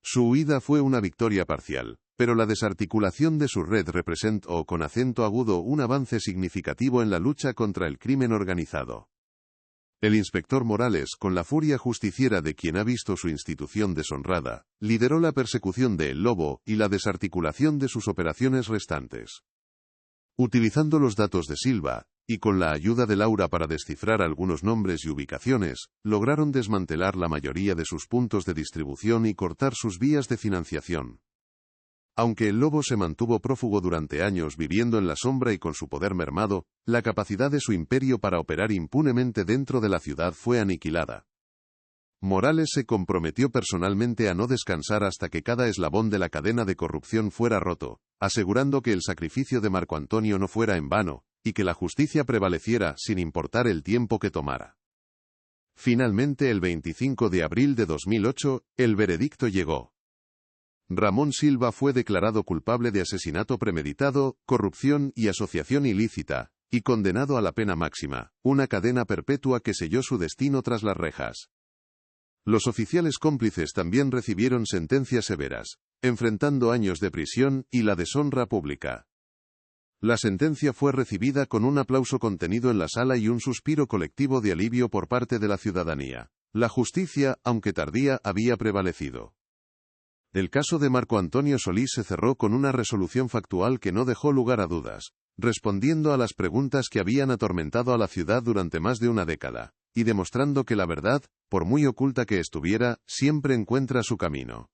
Su huida fue una victoria parcial, pero la desarticulación de su red representó con acento agudo un avance significativo en la lucha contra el crimen organizado. El inspector Morales, con la furia justiciera de quien ha visto su institución deshonrada, lideró la persecución de El Lobo y la desarticulación de sus operaciones restantes. Utilizando los datos de Silva, y con la ayuda de Laura para descifrar algunos nombres y ubicaciones, lograron desmantelar la mayoría de sus puntos de distribución y cortar sus vías de financiación. Aunque El Lobo se mantuvo prófugo durante años viviendo en la sombra y con su poder mermado, la capacidad de su imperio para operar impunemente dentro de la ciudad fue aniquilada. Morales se comprometió personalmente a no descansar hasta que cada eslabón de la cadena de corrupción fuera roto, asegurando que el sacrificio de Marco Antonio no fuera en vano, y que la justicia prevaleciera sin importar el tiempo que tomara. Finalmente, el 25 de abril de 2008, el veredicto llegó. Ramón Silva fue declarado culpable de asesinato premeditado, corrupción y asociación ilícita, y condenado a la pena máxima, una cadena perpetua que selló su destino tras las rejas. Los oficiales cómplices también recibieron sentencias severas, enfrentando años de prisión y la deshonra pública. La sentencia fue recibida con un aplauso contenido en la sala y un suspiro colectivo de alivio por parte de la ciudadanía. La justicia, aunque tardía, había prevalecido. El caso de Marco Antonio Solís se cerró con una resolución factual que no dejó lugar a dudas, respondiendo a las preguntas que habían atormentado a la ciudad durante más de una década, y demostrando que la verdad, por muy oculta que estuviera, siempre encuentra su camino.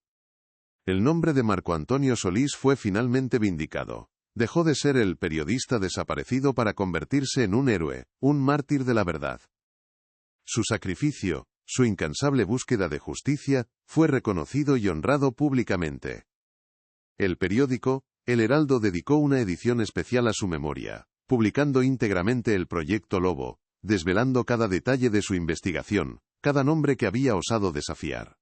El nombre de Marco Antonio Solís fue finalmente vindicado. Dejó de ser el periodista desaparecido para convertirse en un héroe, un mártir de la verdad. Su sacrificio, su incansable búsqueda de justicia, fue reconocido y honrado públicamente. El periódico, El Heraldo, dedicó una edición especial a su memoria, publicando íntegramente el Proyecto Lobo, desvelando cada detalle de su investigación, cada nombre que había osado desafiar.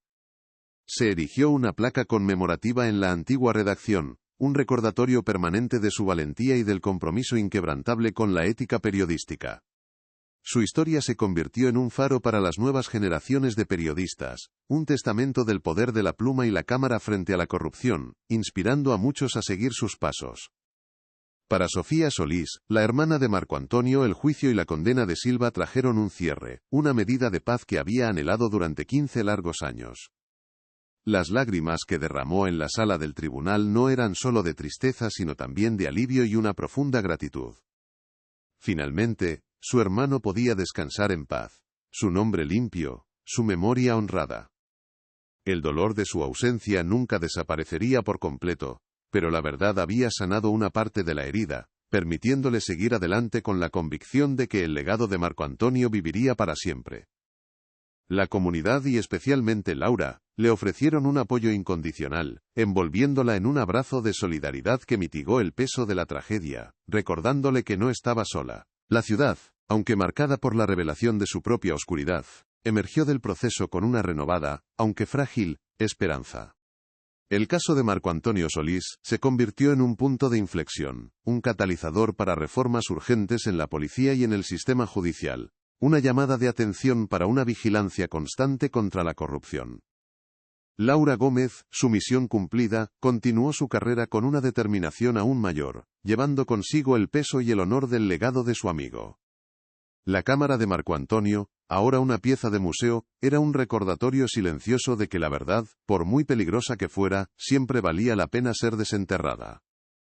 Se erigió una placa conmemorativa en la antigua redacción, un recordatorio permanente de su valentía y del compromiso inquebrantable con la ética periodística. Su historia se convirtió en un faro para las nuevas generaciones de periodistas, un testamento del poder de la pluma y la cámara frente a la corrupción, inspirando a muchos a seguir sus pasos. Para Sofía Solís, la hermana de Marco Antonio, el juicio y la condena de Silva trajeron un cierre, una medida de paz que había anhelado durante 15 largos años. Las lágrimas que derramó en la sala del tribunal no eran solo de tristeza sino también de alivio y una profunda gratitud. Finalmente, su hermano podía descansar en paz, su nombre limpio, su memoria honrada. El dolor de su ausencia nunca desaparecería por completo, pero la verdad había sanado una parte de la herida, permitiéndole seguir adelante con la convicción de que el legado de Marco Antonio viviría para siempre. La comunidad y especialmente Laura, le ofrecieron un apoyo incondicional, envolviéndola en un abrazo de solidaridad que mitigó el peso de la tragedia, recordándole que no estaba sola. La ciudad, aunque marcada por la revelación de su propia oscuridad, emergió del proceso con una renovada, aunque frágil, esperanza. El caso de Marco Antonio Solís se convirtió en un punto de inflexión, un catalizador para reformas urgentes en la policía y en el sistema judicial, una llamada de atención para una vigilancia constante contra la corrupción. Laura Gómez, su misión cumplida, continuó su carrera con una determinación aún mayor, llevando consigo el peso y el honor del legado de su amigo. La cámara de Marco Antonio, ahora una pieza de museo, era un recordatorio silencioso de que la verdad, por muy peligrosa que fuera, siempre valía la pena ser desenterrada.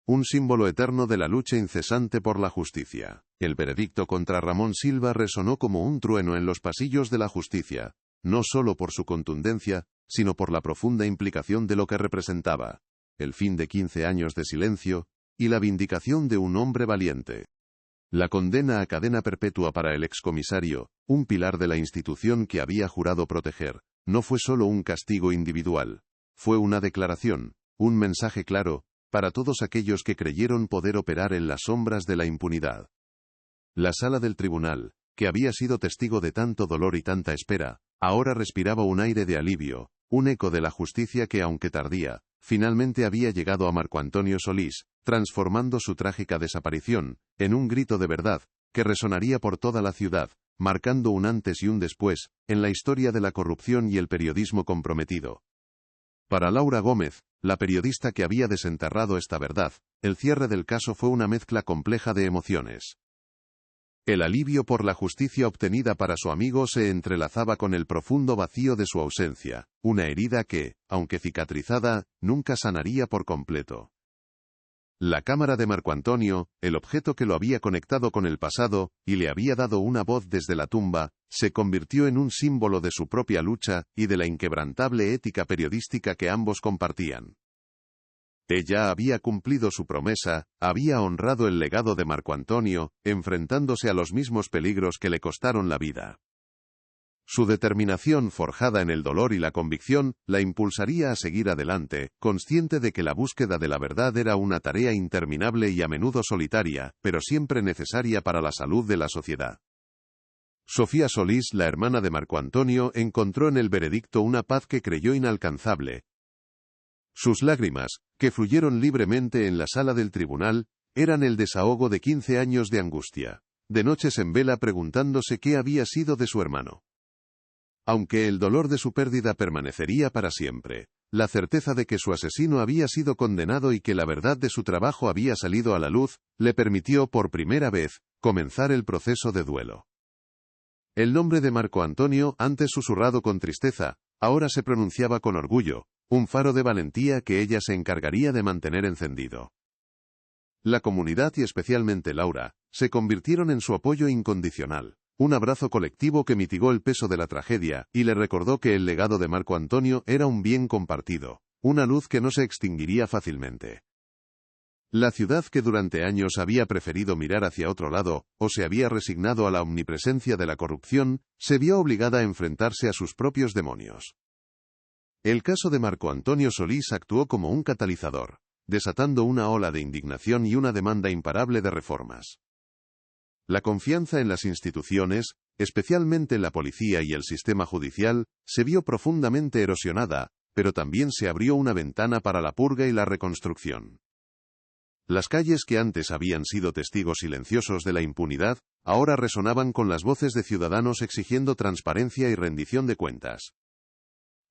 un símbolo eterno de la lucha incesante por la justicia. El veredicto contra Ramón Silva resonó como un trueno en los pasillos de la justicia, no solo por su contundencia, sino por la profunda implicación de lo que representaba: el fin de 15 años de silencio, y la vindicación de un hombre valiente. La condena a cadena perpetua para el excomisario, un pilar de la institución que había jurado proteger, no fue solo un castigo individual, fue una declaración, un mensaje claro, para todos aquellos que creyeron poder operar en las sombras de la impunidad. La sala del tribunal, que había sido testigo de tanto dolor y tanta espera, ahora respiraba un aire de alivio, un eco de la justicia que, aunque tardía, finalmente había llegado a Marco Antonio Solís, transformando su trágica desaparición en un grito de verdad, que resonaría por toda la ciudad, marcando un antes y un después en la historia de la corrupción y el periodismo comprometido. Para Laura Gómez, la periodista que había desenterrado esta verdad, el cierre del caso fue una mezcla compleja de emociones. El alivio por la justicia obtenida para su amigo se entrelazaba con el profundo vacío de su ausencia, una herida que, aunque cicatrizada, nunca sanaría por completo. La cámara de Marco Antonio, el objeto que lo había conectado con el pasado, y le había dado una voz desde la tumba, se convirtió en un símbolo de su propia lucha, y de la inquebrantable ética periodística que ambos compartían. Ella había cumplido su promesa, había honrado el legado de Marco Antonio, enfrentándose a los mismos peligros que le costaron la vida. Su determinación, forjada en el dolor y la convicción, la impulsaría a seguir adelante, consciente de que la búsqueda de la verdad era una tarea interminable y a menudo solitaria, pero siempre necesaria para la salud de la sociedad. Sofía Solís, la hermana de Marco Antonio, encontró en el veredicto una paz que creyó inalcanzable. Sus lágrimas, que fluyeron libremente en la sala del tribunal, eran el desahogo de 15 años de angustia, de noches en vela preguntándose qué había sido de su hermano. Aunque el dolor de su pérdida permanecería para siempre, la certeza de que su asesino había sido condenado y que la verdad de su trabajo había salido a la luz, le permitió por primera vez comenzar el proceso de duelo. El nombre de Marco Antonio, antes susurrado con tristeza, ahora se pronunciaba con orgullo, un faro de valentía que ella se encargaría de mantener encendido. La comunidad y especialmente Laura, se convirtieron en su apoyo incondicional. Un abrazo colectivo que mitigó el peso de la tragedia, y le recordó que el legado de Marco Antonio era un bien compartido, una luz que no se extinguiría fácilmente. La ciudad que durante años había preferido mirar hacia otro lado, o se había resignado a la omnipresencia de la corrupción, se vio obligada a enfrentarse a sus propios demonios. El caso de Marco Antonio Solís actuó como un catalizador, desatando una ola de indignación y una demanda imparable de reformas. La confianza en las instituciones, especialmente en la policía y el sistema judicial, se vio profundamente erosionada, pero también se abrió una ventana para la purga y la reconstrucción. Las calles que antes habían sido testigos silenciosos de la impunidad, ahora resonaban con las voces de ciudadanos exigiendo transparencia y rendición de cuentas.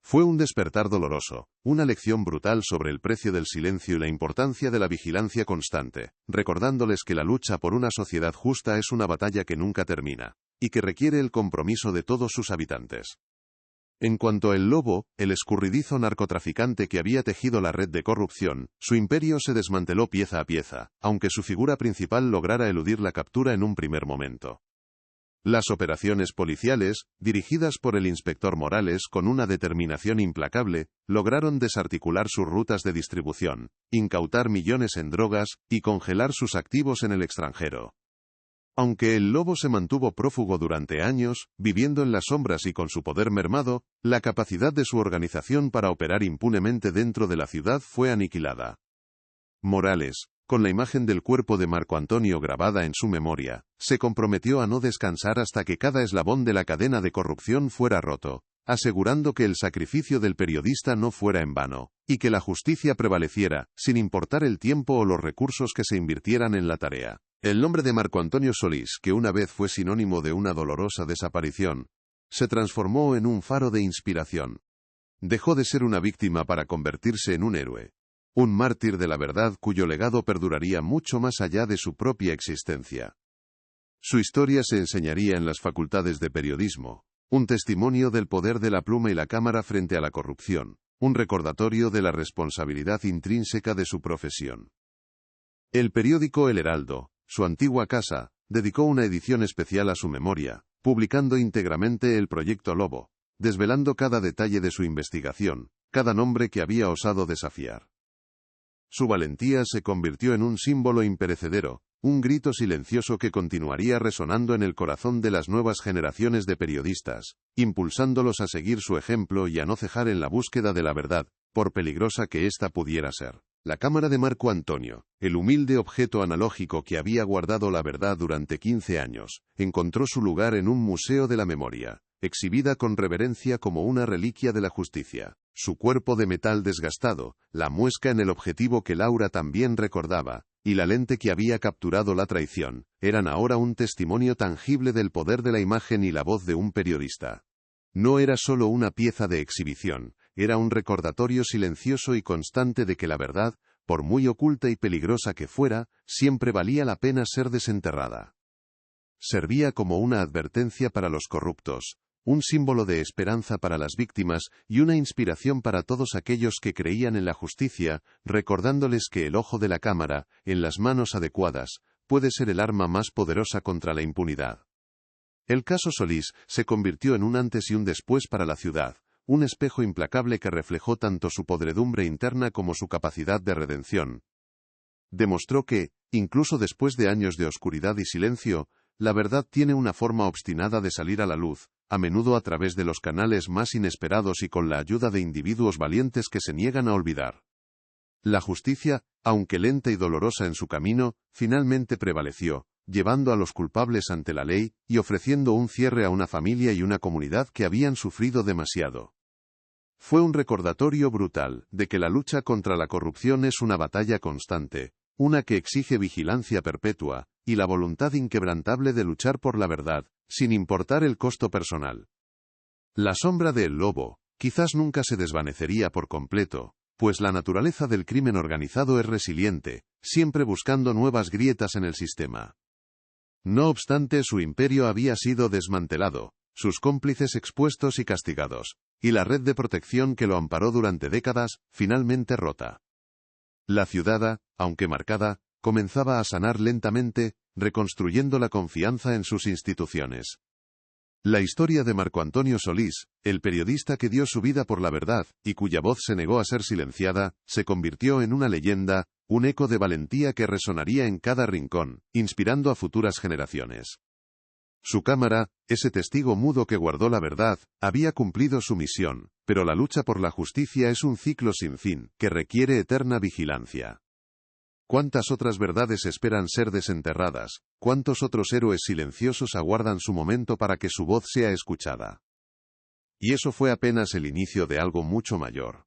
Fue un despertar doloroso, una lección brutal sobre el precio del silencio y la importancia de la vigilancia constante, recordándoles que la lucha por una sociedad justa es una batalla que nunca termina, y que requiere el compromiso de todos sus habitantes. En cuanto al Lobo, el escurridizo narcotraficante que había tejido la red de corrupción, su imperio se desmanteló pieza a pieza, aunque su figura principal lograra eludir la captura en un primer momento. Las operaciones policiales, dirigidas por el inspector Morales con una determinación implacable, lograron desarticular sus rutas de distribución, incautar millones en drogas, y congelar sus activos en el extranjero. Aunque el Lobo se mantuvo prófugo durante años, viviendo en las sombras y con su poder mermado, la capacidad de su organización para operar impunemente dentro de la ciudad fue aniquilada. Morales, con la imagen del cuerpo de Marco Antonio grabada en su memoria, se comprometió a no descansar hasta que cada eslabón de la cadena de corrupción fuera roto, asegurando que el sacrificio del periodista no fuera en vano, y que la justicia prevaleciera, sin importar el tiempo o los recursos que se invirtieran en la tarea. El nombre de Marco Antonio Solís, que una vez fue sinónimo de una dolorosa desaparición, se transformó en un faro de inspiración. Dejó de ser una víctima para convertirse en un héroe. Un mártir de la verdad cuyo legado perduraría mucho más allá de su propia existencia. Su historia se enseñaría en las facultades de periodismo, un testimonio del poder de la pluma y la cámara frente a la corrupción, un recordatorio de la responsabilidad intrínseca de su profesión. El periódico El Heraldo, su antigua casa, dedicó una edición especial a su memoria, publicando íntegramente el Proyecto Lobo, desvelando cada detalle de su investigación, cada nombre que había osado desafiar. Su valentía se convirtió en un símbolo imperecedero, un grito silencioso que continuaría resonando en el corazón de las nuevas generaciones de periodistas, impulsándolos a seguir su ejemplo y a no cejar en la búsqueda de la verdad, por peligrosa que ésta pudiera ser. La cámara de Marco Antonio, el humilde objeto analógico que había guardado la verdad durante 15 años, encontró su lugar en un museo de la memoria, exhibida con reverencia como una reliquia de la justicia. Su cuerpo de metal desgastado, la muesca en el objetivo que Laura también recordaba, y la lente que había capturado la traición, eran ahora un testimonio tangible del poder de la imagen y la voz de un periodista. No era solo una pieza de exhibición, era un recordatorio silencioso y constante de que la verdad, por muy oculta y peligrosa que fuera, siempre valía la pena ser desenterrada. Servía como una advertencia para los corruptos, un símbolo de esperanza para las víctimas y una inspiración para todos aquellos que creían en la justicia, recordándoles que el ojo de la cámara, en las manos adecuadas, puede ser el arma más poderosa contra la impunidad. El caso Solís se convirtió en un antes y un después para la ciudad, un espejo implacable que reflejó tanto su podredumbre interna como su capacidad de redención. Demostró que, incluso después de años de oscuridad y silencio, la verdad tiene una forma obstinada de salir a la luz, a menudo a través de los canales más inesperados y con la ayuda de individuos valientes que se niegan a olvidar. La justicia, aunque lenta y dolorosa en su camino, finalmente prevaleció, llevando a los culpables ante la ley y ofreciendo un cierre a una familia y una comunidad que habían sufrido demasiado. Fue un recordatorio brutal de que la lucha contra la corrupción es una batalla constante, una que exige vigilancia perpetua, y la voluntad inquebrantable de luchar por la verdad, sin importar el costo personal. La sombra del lobo, quizás nunca se desvanecería por completo, pues la naturaleza del crimen organizado es resiliente, siempre buscando nuevas grietas en el sistema. No obstante, su imperio había sido desmantelado, sus cómplices expuestos y castigados, y la red de protección que lo amparó durante décadas, finalmente rota. La ciudad, aunque marcada, comenzaba a sanar lentamente, reconstruyendo la confianza en sus instituciones. La historia de Marco Antonio Solís, el periodista que dio su vida por la verdad, y cuya voz se negó a ser silenciada, se convirtió en una leyenda, un eco de valentía que resonaría en cada rincón, inspirando a futuras generaciones. Su cámara, ese testigo mudo que guardó la verdad, había cumplido su misión, pero la lucha por la justicia es un ciclo sin fin, que requiere eterna vigilancia. ¿Cuántas otras verdades esperan ser desenterradas? ¿Cuántos otros héroes silenciosos aguardan su momento para que su voz sea escuchada? Y eso fue apenas el inicio de algo mucho mayor.